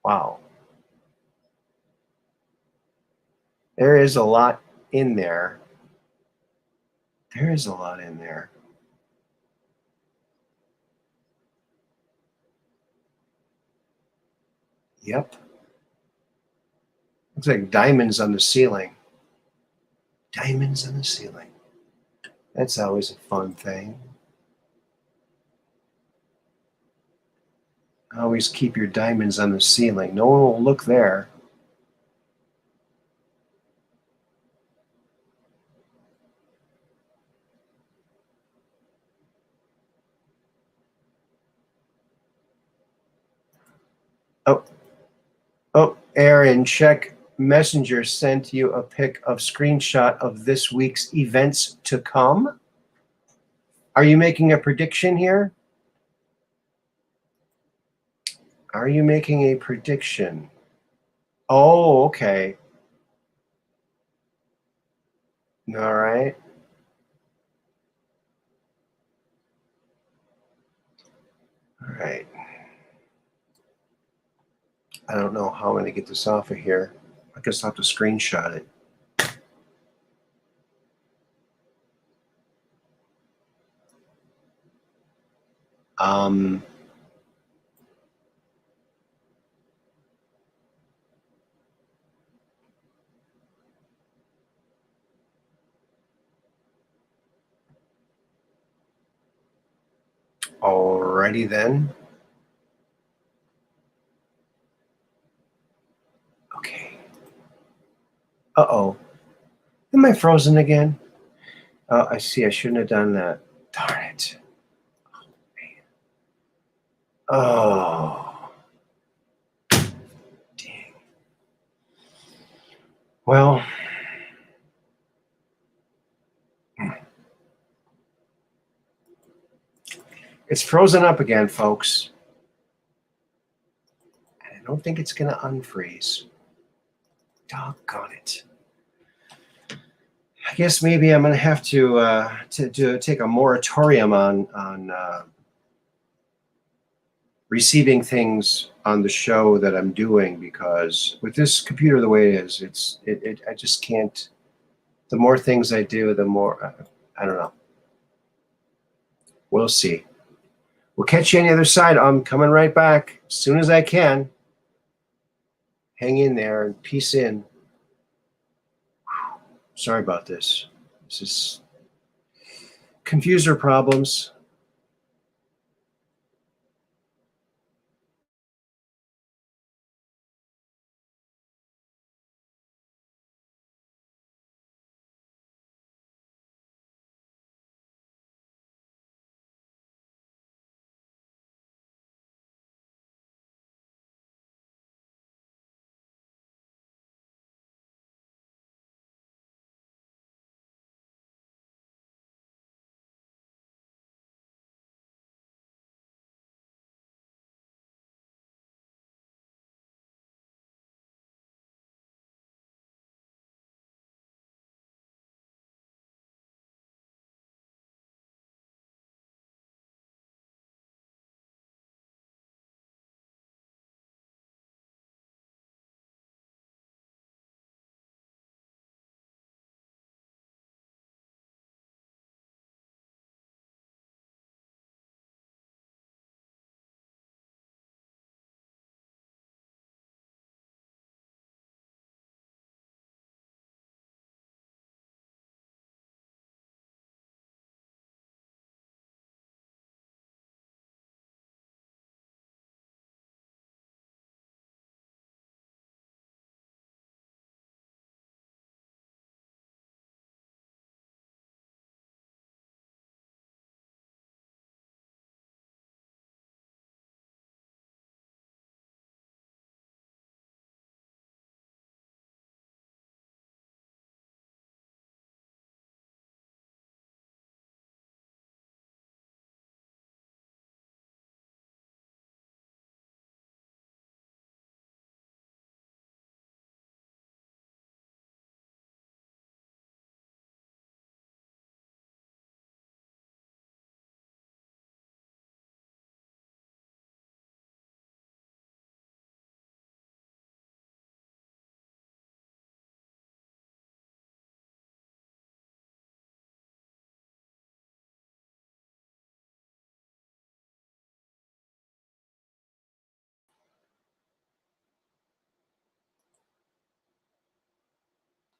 Wow. There is a lot in there. There is a lot in there. Yep. Looks like diamonds on the ceiling. Diamonds on the ceiling. That's always a fun thing. Always keep your diamonds on the ceiling. No one will look there. Oh, Aaron, check Messenger sent you a pic of screenshot of this week's events to come. Are you making a prediction here? Are you making a prediction? Oh, okay. All right. All right. I don't know how I'm going to get this off of here. I guess I'll have to screenshot it. Alrighty then. Okay. Uh-oh. Am I frozen again? Oh, I see. I shouldn't have done that. Darn it. Oh, man. Oh. Dang. Well. It's frozen up again, folks. I don't think it's going to unfreeze. Doggone it. I guess maybe I'm going to have to take a moratorium on receiving things on the show that I'm doing, because with this computer the way it is, I just can't. The more things I do, the more I don't know. We'll see. We'll catch you on the other side. I'm coming right back as soon as I can. Hang in there and peace in. Sorry about this. This is confuser problems.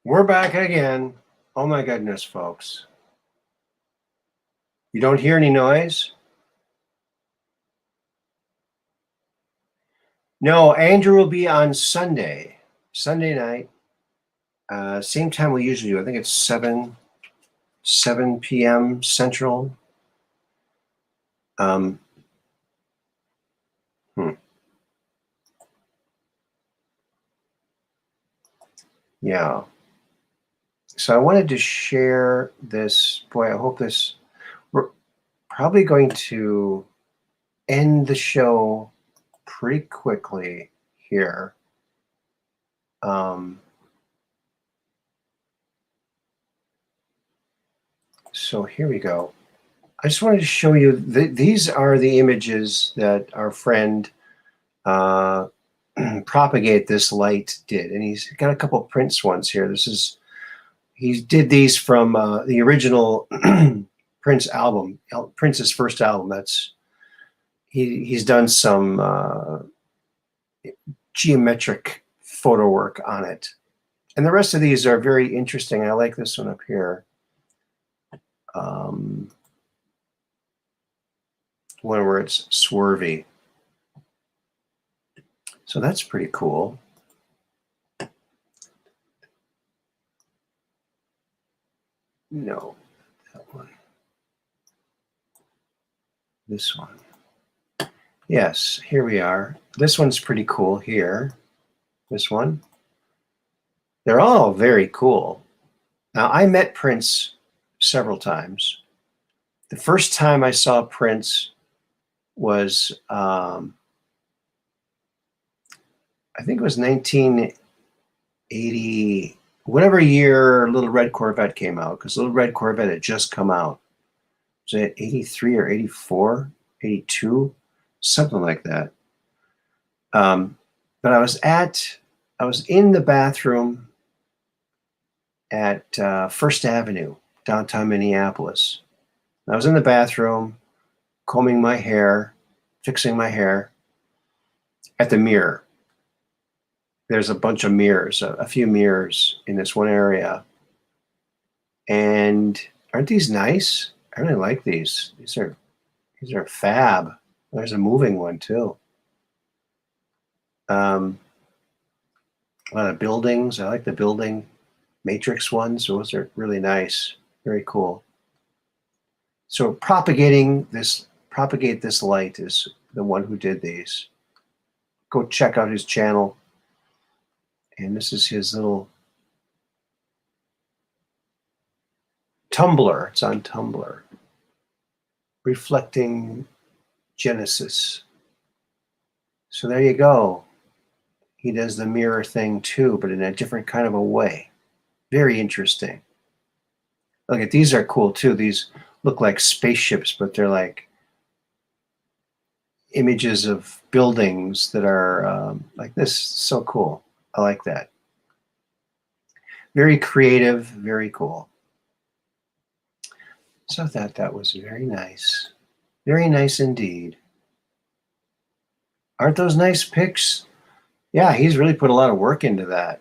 We're back again. Oh my goodness, folks. You don't hear any noise? No, Andrew will be on Sunday night. Same time we usually do. I think it's 7 p.m. Central. Yeah. So I wanted to share this. Boy, I hope this. We're probably going to end the show pretty quickly here. So here we go. I just wanted to show you, these are the images that our friend Propagate This Light did. And he's got a couple of Prince ones here. He did these from the original Prince album, Prince's first album. He's done some geometric photo work on it. And the rest of these are very interesting. I like this one up here. One where it's swervy. So that's pretty cool. No, that one. This one. Yes, here we are. This one's pretty cool here. This one. They're all very cool. Now, I met Prince several times. The first time I saw Prince was, I think it was 1980, whatever year Little Red Corvette came out, because Little Red Corvette had just come out. Was it 83 or 84, 82? Something like that. But I was in the bathroom at First Avenue, downtown Minneapolis. I was in the bathroom, combing my hair, fixing my hair, at the Mirror. There's a bunch of mirrors, a few mirrors in this one area. And aren't these nice? I really like these. These are fab. There's a moving one too. A lot of buildings. I like the building matrix ones. Those are really nice. Very cool. So Propagate This Light is the one who did these. Go check out his channel. And this is his little Tumblr. It's on Tumblr. Reflecting Genesis. So there you go. He does the mirror thing too, but in a different kind of a way. Very interesting. Look at these are cool too. These look like spaceships, but they're like images of buildings that are like this. So cool. I like that. Very creative, very cool. So I thought that was very nice. Very nice indeed. Aren't those nice pics? Yeah, he's really put a lot of work into that.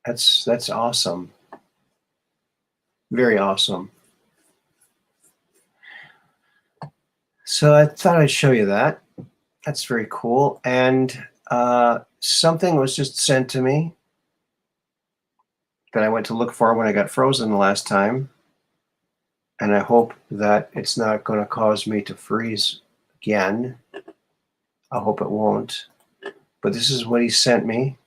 That's awesome. Very awesome. So I thought I'd show you that. That's very cool. And something was just sent to me that I went to look for when I got frozen the last time. And I hope that it's not going to cause me to freeze again. I hope it won't. But this is what he sent me.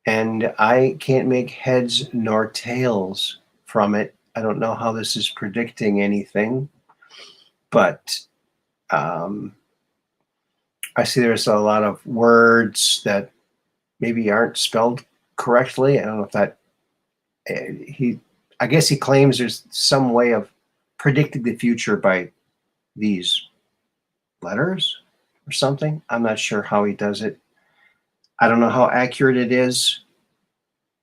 And I can't make heads nor tails from it. I don't know how this is predicting anything. But I see there's a lot of words that maybe aren't spelled correctly. I don't know if that I guess he claims there's some way of predicting the future by these letters or something. I'm not sure how he does it. I don't know how accurate it is.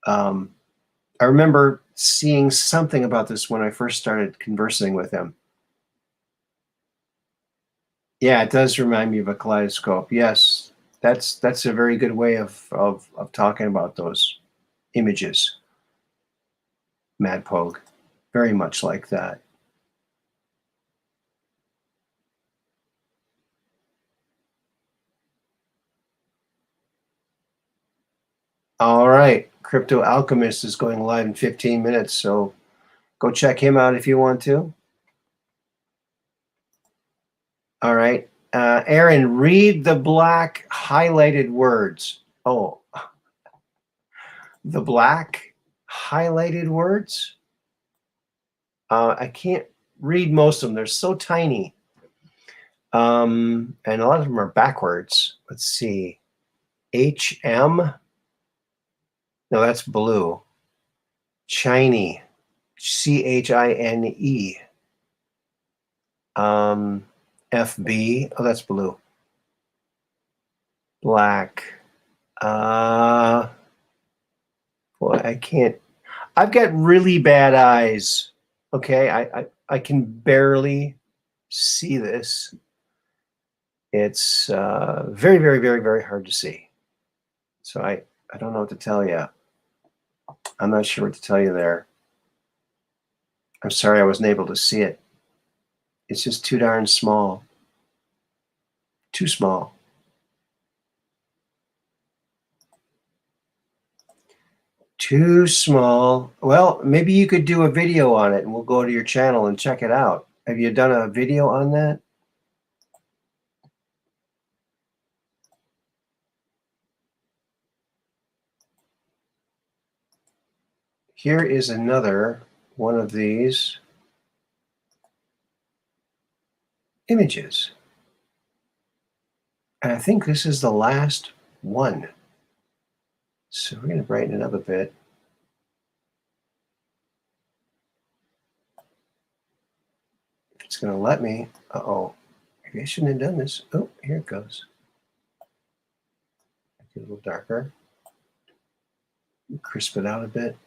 I remember seeing something about this when I first started conversing with him. Yeah, it does remind me of a kaleidoscope. Yes, that's a very good way of talking about those images. Mad Pogue, very much like that. All right, Crypto Alchemist is going live in 15 minutes, so go check him out if you want to. All right, Aaron, read the black highlighted words. Oh, the black highlighted words. I can't read most of them. They're so tiny. And a lot of them are backwards. Let's see. HM. No, that's blue. Shiny. CHINE. FB. Oh, that's blue. Black. Boy, I can't. I've got really bad eyes. Okay, I can barely see this. It's very, very, very, very hard to see. So I don't know what to tell you. I'm not sure what to tell you there. I'm sorry I wasn't able to see it. It's just too darn small. Too small. Too small. Well, maybe you could do a video on it and we'll go to your channel and check it out. Have you done a video on that? Here is another one of these images. And I think this is the last one. So we're going to brighten it up a bit. If it's going to let me. Uh-oh. Maybe I shouldn't have done this. Oh, here it goes. Make it a little darker. Crisp it out a bit.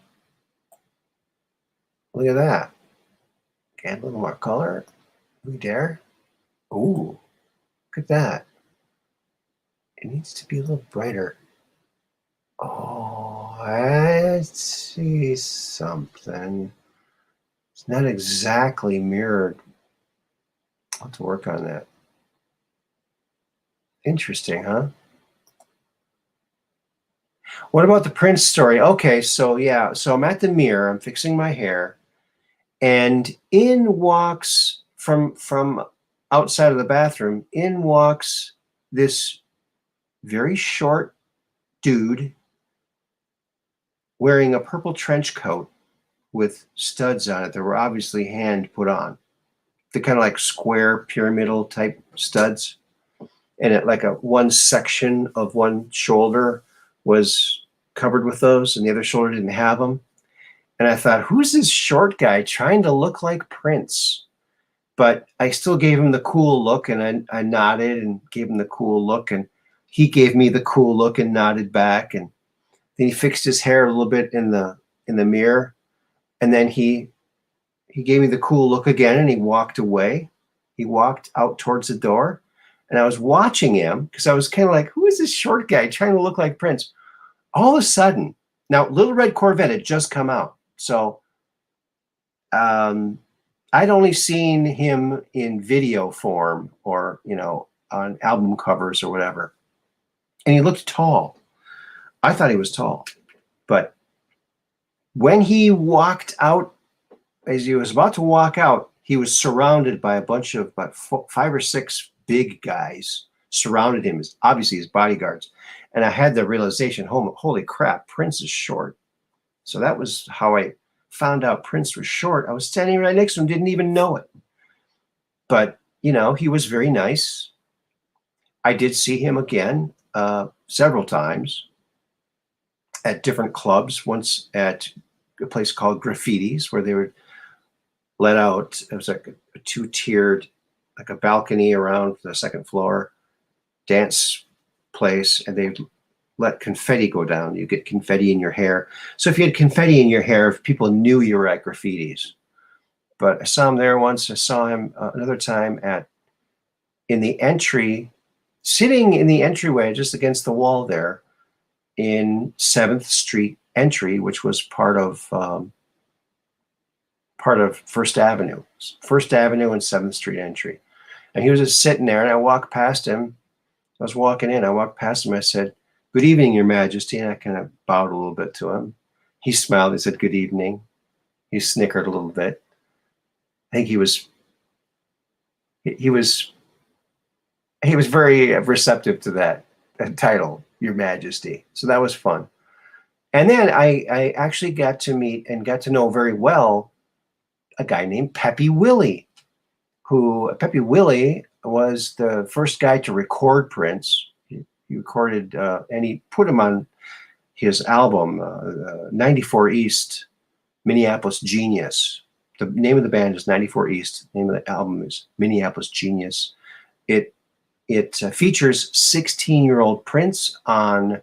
Look at that. Add a little more color. We dare. Ooh, look at that. It needs to be a little brighter. Oh, I see something. It's not exactly mirrored. I'll have to work on that. Interesting, huh? What about the Prince story? Okay, so yeah, so I'm at the mirror. I'm fixing my hair. And in walks from outside of the bathroom, in walks this very short dude wearing a purple trench coat with studs on it that were obviously hand put on. The kind of like square pyramidal type studs. And it like one section of one shoulder was covered with those and the other shoulder didn't have them. And I thought, who's this short guy trying to look like Prince? But I still gave him the cool look, and I nodded and gave him the cool look, and he gave me the cool look and nodded back. And then he fixed his hair a little bit in the mirror, and then he gave me the cool look again, and he walked away. He walked out towards the door, and I was watching him because I was kind of like, who is this short guy trying to look like Prince? All of a sudden, now Little Red Corvette had just come out. So I'd only seen him in video form or, you know, on album covers or whatever. And he looked tall. I thought he was tall. But when he walked out, as he was about to walk out, he was surrounded by a bunch of about 5 or 6 big guys surrounded him, obviously his bodyguards. And I had the realization, holy crap, Prince is short. So that was how I found out Prince was short. I was standing right next to him, didn't even know it. But, you know, he was very nice. I did see him again several times at different clubs, once at a place called Graffiti's where they would let out, it was like a 2-tiered, like a balcony around the second floor dance place, and they'd let confetti go down. You get confetti in your hair. So if you had confetti in your hair, people knew you were at Graffiti's. But I saw him there once. I saw him another time in the entry, sitting in the entryway just against the wall there in 7th Street entry, which was part of First Avenue. First Avenue and 7th Street entry. And he was just sitting there, and I walked past him. I was walking in. I walked past him. I said, "Good evening, Your Majesty." And I kind of bowed a little bit to him. He smiled. He said, "Good evening." He snickered a little bit. I think he was very receptive to that title, Your Majesty. So that was fun. And then I actually got to meet and got to know very well a guy named Peppy Willie, who Peppy Willie was the first guy to record Prince. He recorded and he put him on his album, 94 East, Minneapolis Genius. The name of the band is 94 East. The name of the album is Minneapolis Genius. It features 16-year-old Prince on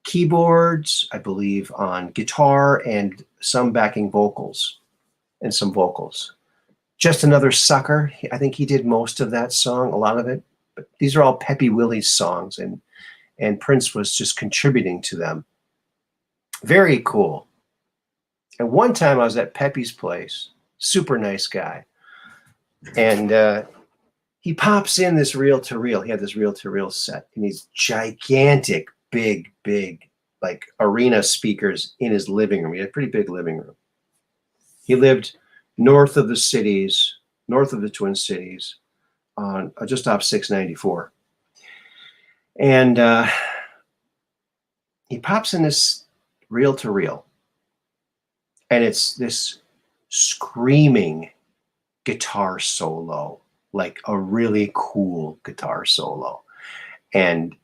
keyboards, I believe on guitar, and some backing vocals and some vocals. Just Another Sucker. I think he did most of that song, a lot of it. But these are all Peppy Willie's songs, and Prince was just contributing to them. Very cool. And one time I was at Peppy's place, super nice guy. And he pops in this reel-to-reel. He had this reel-to-reel set, and these gigantic, big, like arena speakers in his living room. He had a pretty big living room. He lived north of the cities, north of the Twin Cities, on just off 694. And he pops in this reel-to-reel, and it's this screaming guitar solo, like a really cool guitar solo. And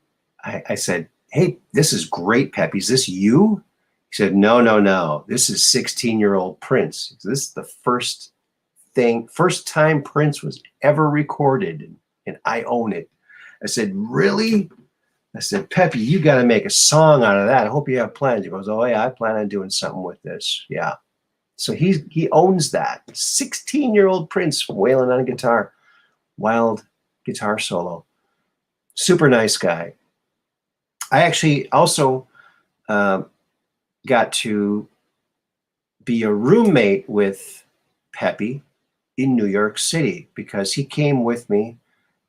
I said, "Hey, this is great, Peppy. Is this you?" He said, No. This is 16-year-old Prince. This is the first time Prince was ever recorded, and I own it. I said, "Really?" I said, "Peppy, you got to make a song out of that. I hope you have plans." He goes, "Oh yeah, I plan on doing something with this." Yeah. So he owns that. 16-year-old Prince wailing on a guitar, wild guitar solo. Super nice guy. I actually also got to be a roommate with Peppy in New York City, because he came with me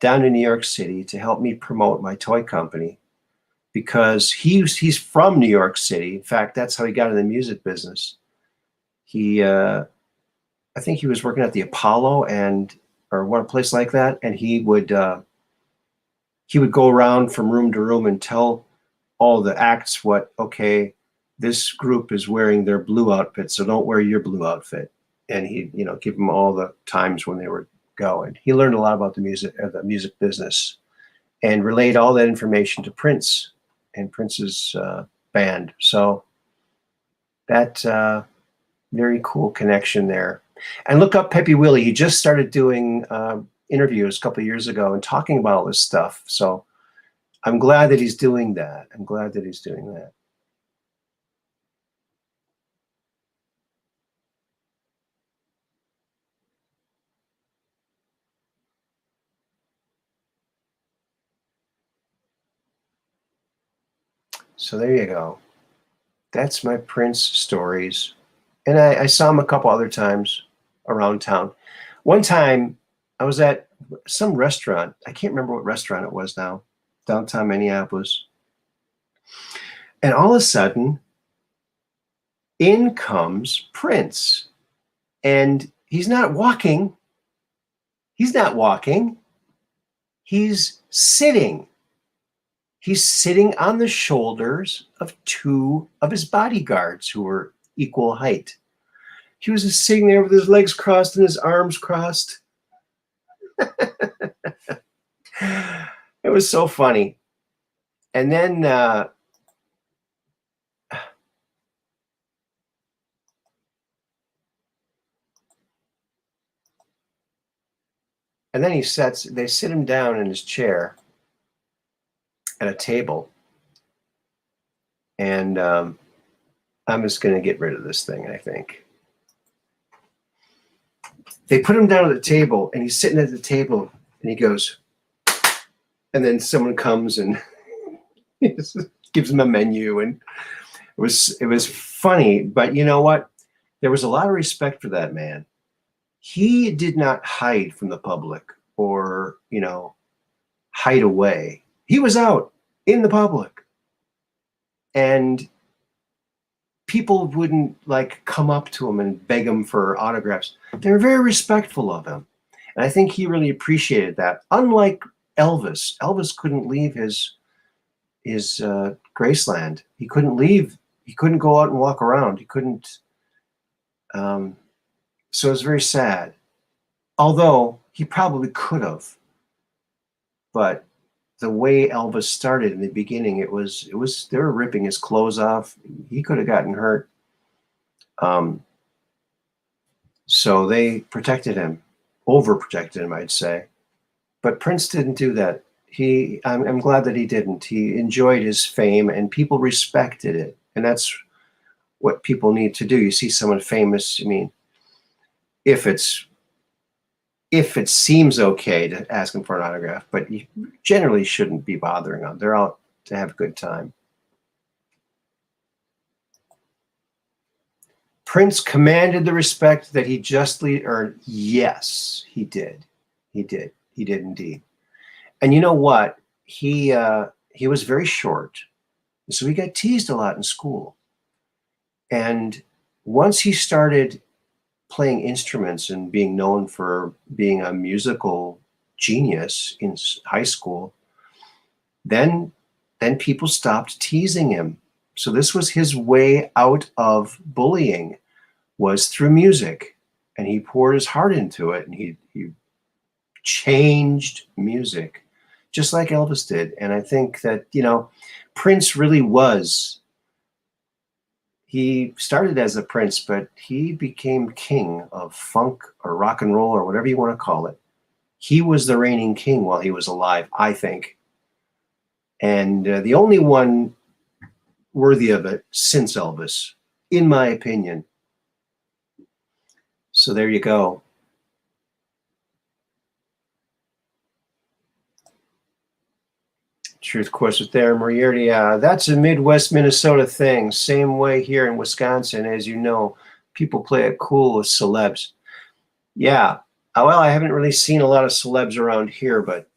down to New York City to help me promote my toy company, because he's from New York City. In fact, that's how he got in the music business. I think he was working at the Apollo or one place like that, and he would go around from room to room and tell all the acts okay, this group is wearing their blue outfit, so don't wear your blue outfit. And he, give them all the times when they were going. He learned a lot about the music business, and relayed all that information to Prince and Prince's band. So that very cool connection there. And look up Peppy Willie. He just started doing interviews a couple of years ago and talking about all this stuff. So I'm glad that he's doing that. So there you go. That's my Prince stories. And I saw him a couple other times around town. One time I was at some restaurant. I can't remember what restaurant it was now, downtown Minneapolis. And all of a sudden, in comes Prince. And he's not walking. He's sitting. He's sitting on the shoulders of two of his bodyguards who were equal height. He was just sitting there with his legs crossed and his arms crossed. It was so funny. And then they sit him down in his chair at a table. And I'm just going to get rid of this thing, I think. They put him down at the table, and he's sitting at the table, and he goes, and then someone comes and gives him a menu, and it was funny. But you know what? There was a lot of respect for that man. He did not hide from the public or, hide away. He was out in the public, and people wouldn't come up to him and beg him for autographs. They were very respectful of him. And I think he really appreciated that. Unlike Elvis couldn't leave his Graceland. He couldn't leave he couldn't go out and walk around. He couldn't. So it was very sad. Although he probably could have, but the way Elvis started in the beginning, it was they were ripping his clothes off. He could have gotten hurt. So they protected him, overprotected him, I'd say. But Prince didn't do that. I'm glad that he didn't. He enjoyed his fame, and people respected it, and that's what people need to do. You see someone famous. I mean, if it seems okay to ask them for an autograph, but you generally shouldn't be bothering them. They're out to have a good time. Prince commanded the respect that he justly earned. Yes, he did. He did. He did indeed. And you know what? He was very short, so he got teased a lot in school. And once he started playing instruments and being known for being a musical genius in high school, then people stopped teasing him. So this was his way out of bullying, was through music, and he poured his heart into it, and he changed music just like Elvis did. And I think that, Prince really was, he started as a prince, but he became king of funk or rock and roll or whatever you want to call it. He was the reigning king while he was alive, I think. And the only one worthy of it since Elvis, in my opinion. So there you go. Truth Quest with Aaron Moriarty. That's a Midwest Minnesota thing. Same way here in Wisconsin, as you know, people play it cool with celebs. Yeah. Well, I haven't really seen a lot of celebs around here, but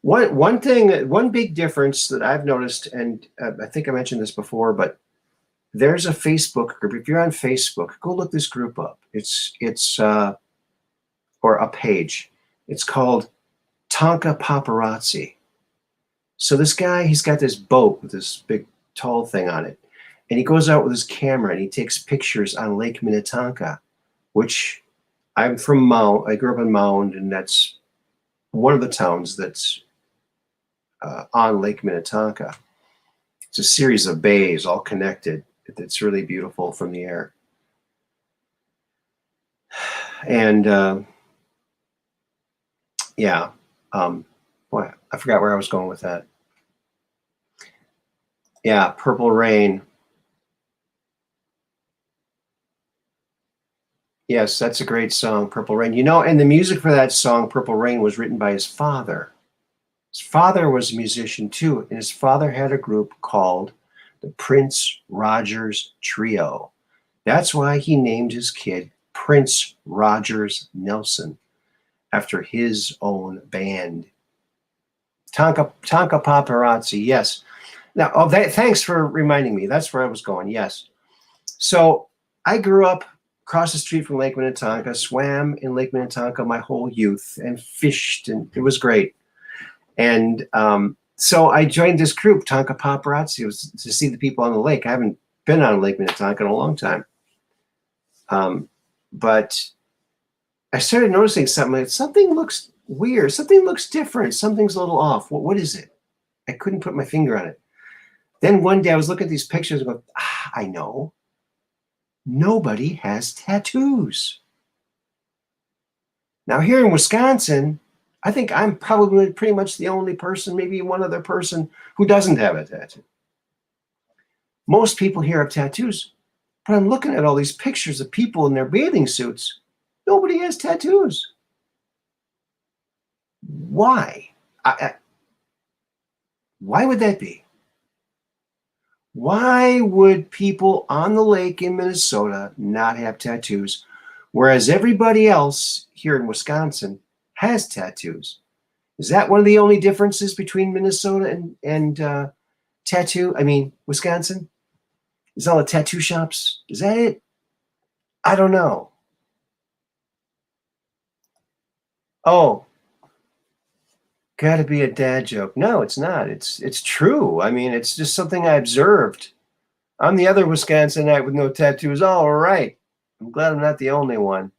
one big difference that I've noticed, and I think I mentioned this before, but there's a Facebook group. If you're on Facebook, go look this group up. It's or a page. It's called Tonka Paparazzi. So this guy, he's got this boat with this big tall thing on it, and he goes out with his camera and he takes pictures on Lake Minnetonka, which I'm from Mound. I grew up in Mound, and that's one of the towns that's on Lake Minnetonka. It's a series of bays all connected. It's really beautiful from the air. And yeah, boy, I forgot where I was going with that. Yeah, Purple Rain. Yes, that's a great song, Purple Rain. And the music for that song, Purple Rain, was written by his father. His father was a musician too, and his father had a group called the Prince Rogers Trio. That's why he named his kid Prince Rogers Nelson, after his own band. Tonka Paparazzi, yes. Now, thanks for reminding me. That's where I was going, yes. So I grew up across the street from Lake Minnetonka, swam in Lake Minnetonka my whole youth, and fished, and it was great. And so I joined this group, Tonka Paparazzi. It was to see the people on the lake. I haven't been on Lake Minnetonka in a long time. But I started noticing something. Something looks weird. Something looks different. Something's a little off. What is it? I couldn't put my finger on it. Then one day I was looking at these pictures and going, I know. Nobody has tattoos. Now here in Wisconsin, I think I'm probably pretty much the only person, maybe one other person, who doesn't have a tattoo. Most people here have tattoos, but I'm looking at all these pictures of people in their bathing suits. Nobody has tattoos. Why? Why would that be? Why would people on the lake in Minnesota not have tattoos, whereas everybody else here in Wisconsin has tattoos? Is that one of the only differences between Minnesota and Wisconsin? Is all the tattoo shops? Is that it? I don't know. Oh, Gotta be a dad joke. No, it's not. It's true. I mean, it's just something I observed. I'm the other Wisconsinite with no tattoos. All right. I'm glad I'm not the only one.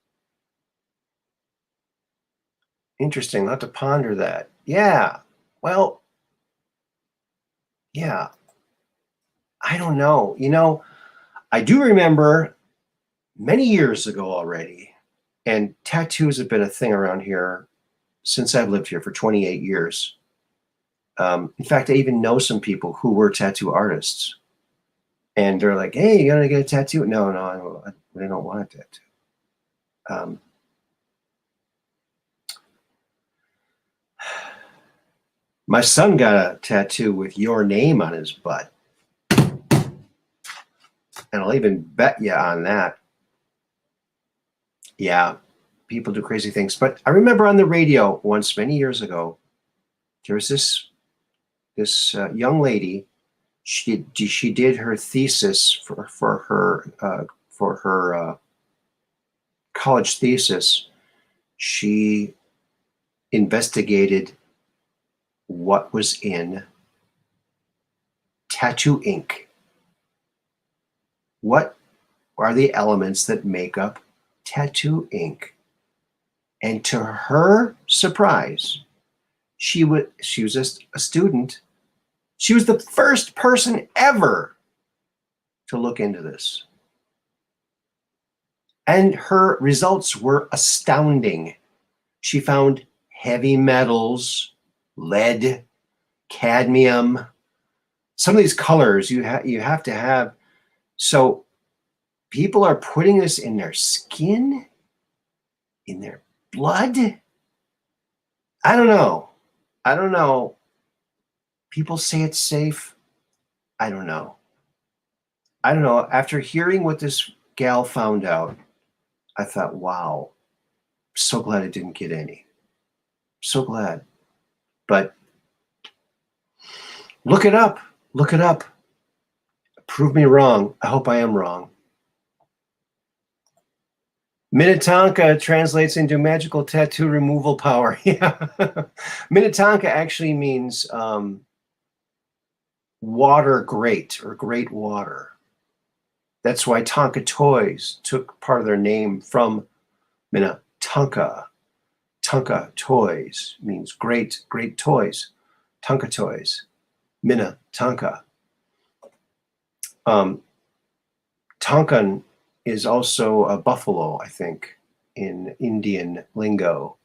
Interesting. I'll have to ponder that. Yeah. Well, yeah. I don't know. I do remember many years ago already, and tattoos have been a thing around here since I've lived here for 28 years. In fact, I even know some people who were tattoo artists, and they're like, "Hey, you gonna get a tattoo?" No, no, I don't want a tattoo. My son got a tattoo with your name on his butt, and I'll even bet you on that. Yeah, people do crazy things. But I remember on the radio once, many years ago, there was this young lady. She did her thesis for her college thesis. She investigated what was in tattoo ink. What are the elements that make up tattoo ink? And to her surprise, she was just a student. She was the first person ever to look into this. And her results were astounding. She found heavy metals, lead, cadmium. Some of these colors you have to have. So people are putting this in their skin, in their blood. I don't know. People say it's safe. I don't know. After hearing what this gal found out, I thought, wow, so glad I didn't get any. So glad. But look it up. Look it up. Prove me wrong. I hope I am wrong. Minnetonka translates into magical tattoo removal power. Yeah. Minnetonka actually means water great or great water. That's why Tonka Toys took part of their name from Minnetonka. Tonka Toys means great toys. Tonka Toys. Minnetonka. Tonkan is also a buffalo, I think, in Indian lingo.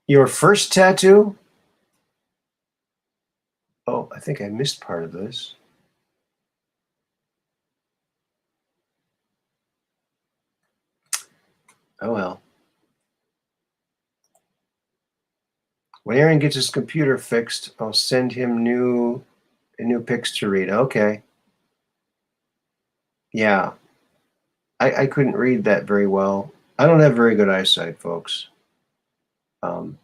Your first tattoo? Oh, I think I missed part of this. Oh well. When Aaron gets his computer fixed, I'll send him new pics to read. Okay. Yeah. I couldn't read that very well. I don't have very good eyesight, folks. But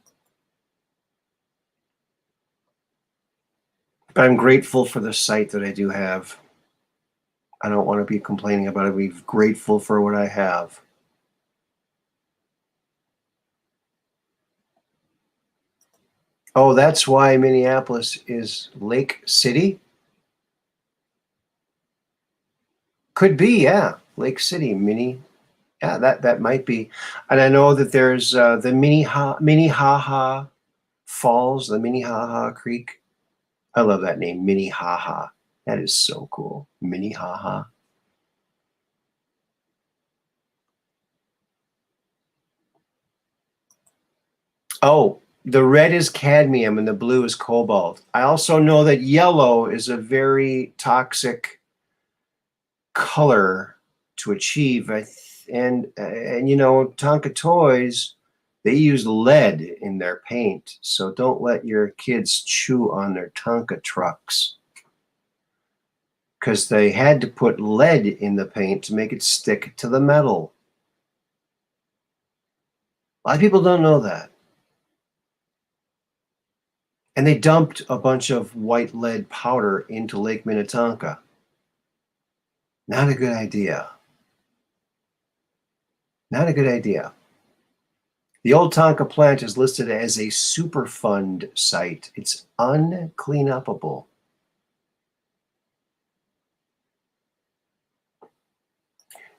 I'm grateful for the sight that I do have. I don't want to be complaining about it. Be grateful for what I have. Oh, that's why Minneapolis is Lake City? Could be, yeah. Lake City, Yeah, that might be. And I know that there's the Minnehaha Falls, the Minnehaha Creek. I love that name, Minnehaha. That is so cool. Minnehaha. Oh, the red is cadmium and the blue is cobalt. I also know that yellow is a very toxic color to achieve. And Tonka Toys, they use lead in their paint. So don't let your kids chew on their Tonka trucks, because they had to put lead in the paint to make it stick to the metal. A lot of people don't know that. And they dumped a bunch of white lead powder into Lake Minnetonka. Not a good idea. Not a good idea. The Old Tonka plant is listed as a Superfund site. It's uncleanupable.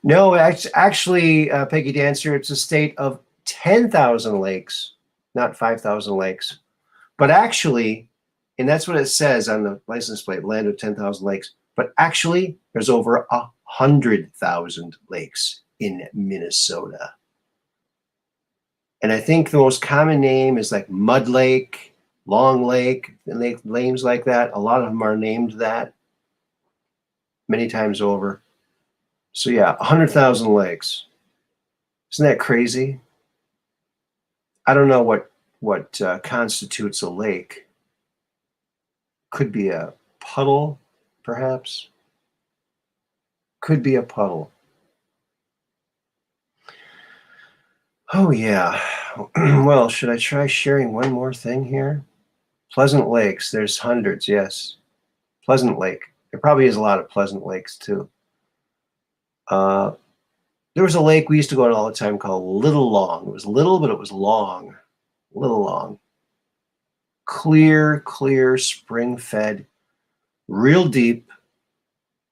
No, actually, Peggy Dancer, it's a state of 10,000 lakes, not 5,000 lakes. But actually, and that's what it says on the license plate, land of 10,000 lakes. But actually, there's over 100,000 lakes in Minnesota. And I think the most common name is like Mud Lake, Long Lake, and names like that. A lot of them are named that many times over. So yeah, 100,000 lakes. Isn't that crazy? I don't know what constitutes a lake. Could be a puddle, perhaps. Could be a puddle. Oh yeah. Well, should I try sharing one more thing here? Pleasant Lakes. There's hundreds. Yes. Pleasant Lake. There probably is a lot of Pleasant Lakes too. There was a lake we used to go to all the time called Little Long. It was little, but it was long. Little Long. Clear, spring-fed, real deep,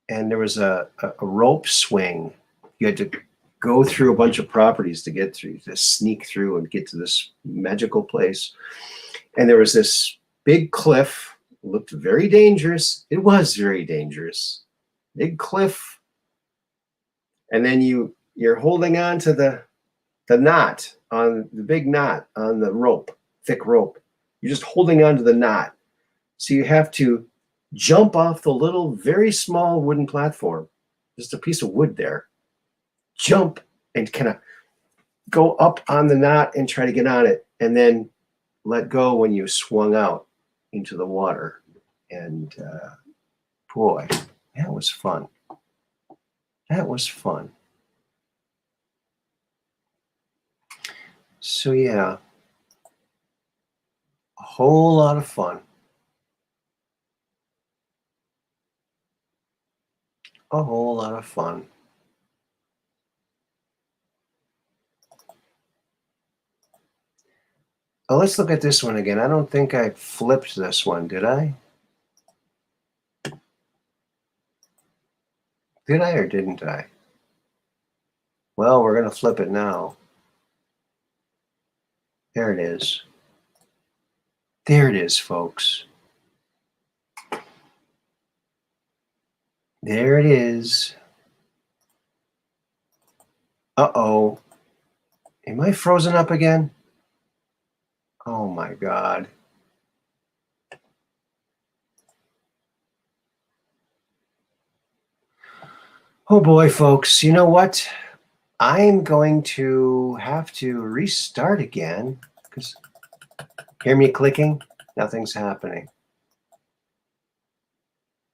and there was a rope swing. You had to go through a bunch of properties to get through, to sneak through and get to this magical place. And there was this big cliff. It looked very dangerous. It was very dangerous. Big cliff. And then you're holding on to the knot, on the big knot on the rope, thick rope. You're just holding on to the knot. So you have to jump off the little, very small wooden platform, just a piece of wood there. Jump and kind of go up on the knot and try to get on it, and then let go when you swung out into the water. And boy, that was fun. That was fun. So yeah, a whole lot of fun. A whole lot of fun. Oh, let's look at this one again. I don't think I flipped this one, did I? Did I or didn't I? Well, we're going to flip it now. There it is. There it is, folks. There it is. Uh-oh. Am I frozen up again? Oh, my God. Oh, boy, folks. You know what? I'm going to have to restart again because hear me clicking? Nothing's happening.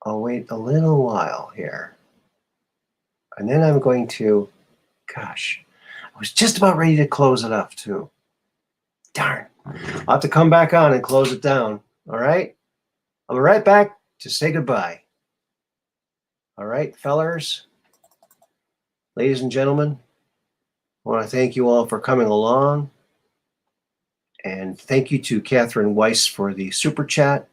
I'll wait a little while here. And then I'm going to, gosh, I was just about ready to close it up too. Darn. I'll have to come back on and close it down. All right? I'll be right back to say goodbye. All right, fellers, ladies and gentlemen, I want to thank you all for coming along. And thank you to Catherine Weiss for the super chat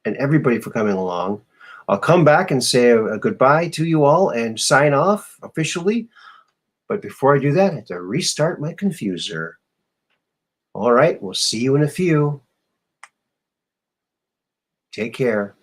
and everybody for coming along. I'll come back and say a goodbye to you all and sign off officially. But before I do that, I have to restart my confuser. All right, we'll see you in a few. Take care.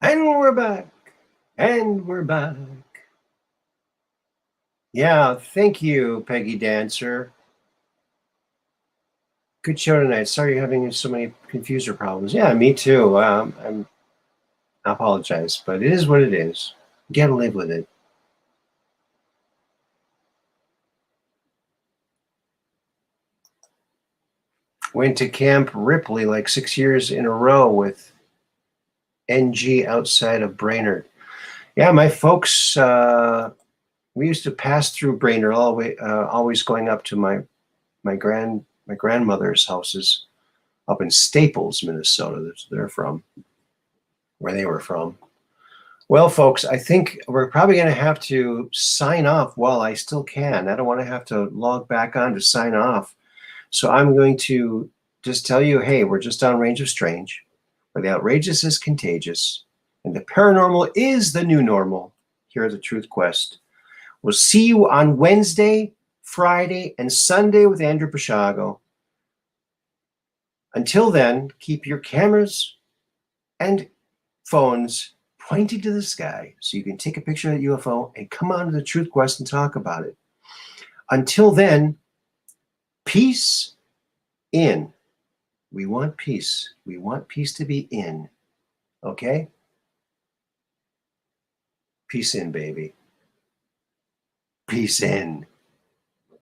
And we're back. And we're back. Yeah, thank you, Peggy Dancer. Good show tonight. Sorry you're having so many confuser problems. Yeah, me too. I apologize, but it is what it is. You gotta live with it. Went to Camp Ripley like 6 years in a row with NG outside of Brainerd. Yeah, my folks, we used to pass through Brainerd all the way, always going up to my grandmother's houses up in Staples, Minnesota. They're from where they were from. Well, folks, I think we're probably going to have to sign off while I still can. I don't want to have to log back on to sign off. So I'm going to just tell you, hey, we're just on Range of Strange, where the outrageous is contagious, and the paranormal is the new normal here at the Truth Quest. We'll see you on Wednesday, Friday, and Sunday with Andrew Pashago. Until then, keep your cameras and phones pointing to the sky so you can take a picture of that UFO and come on to the Truth Quest and talk about it. Until then, peace in. We want peace. We want peace to be in. Okay? Peace in, baby. Peace in.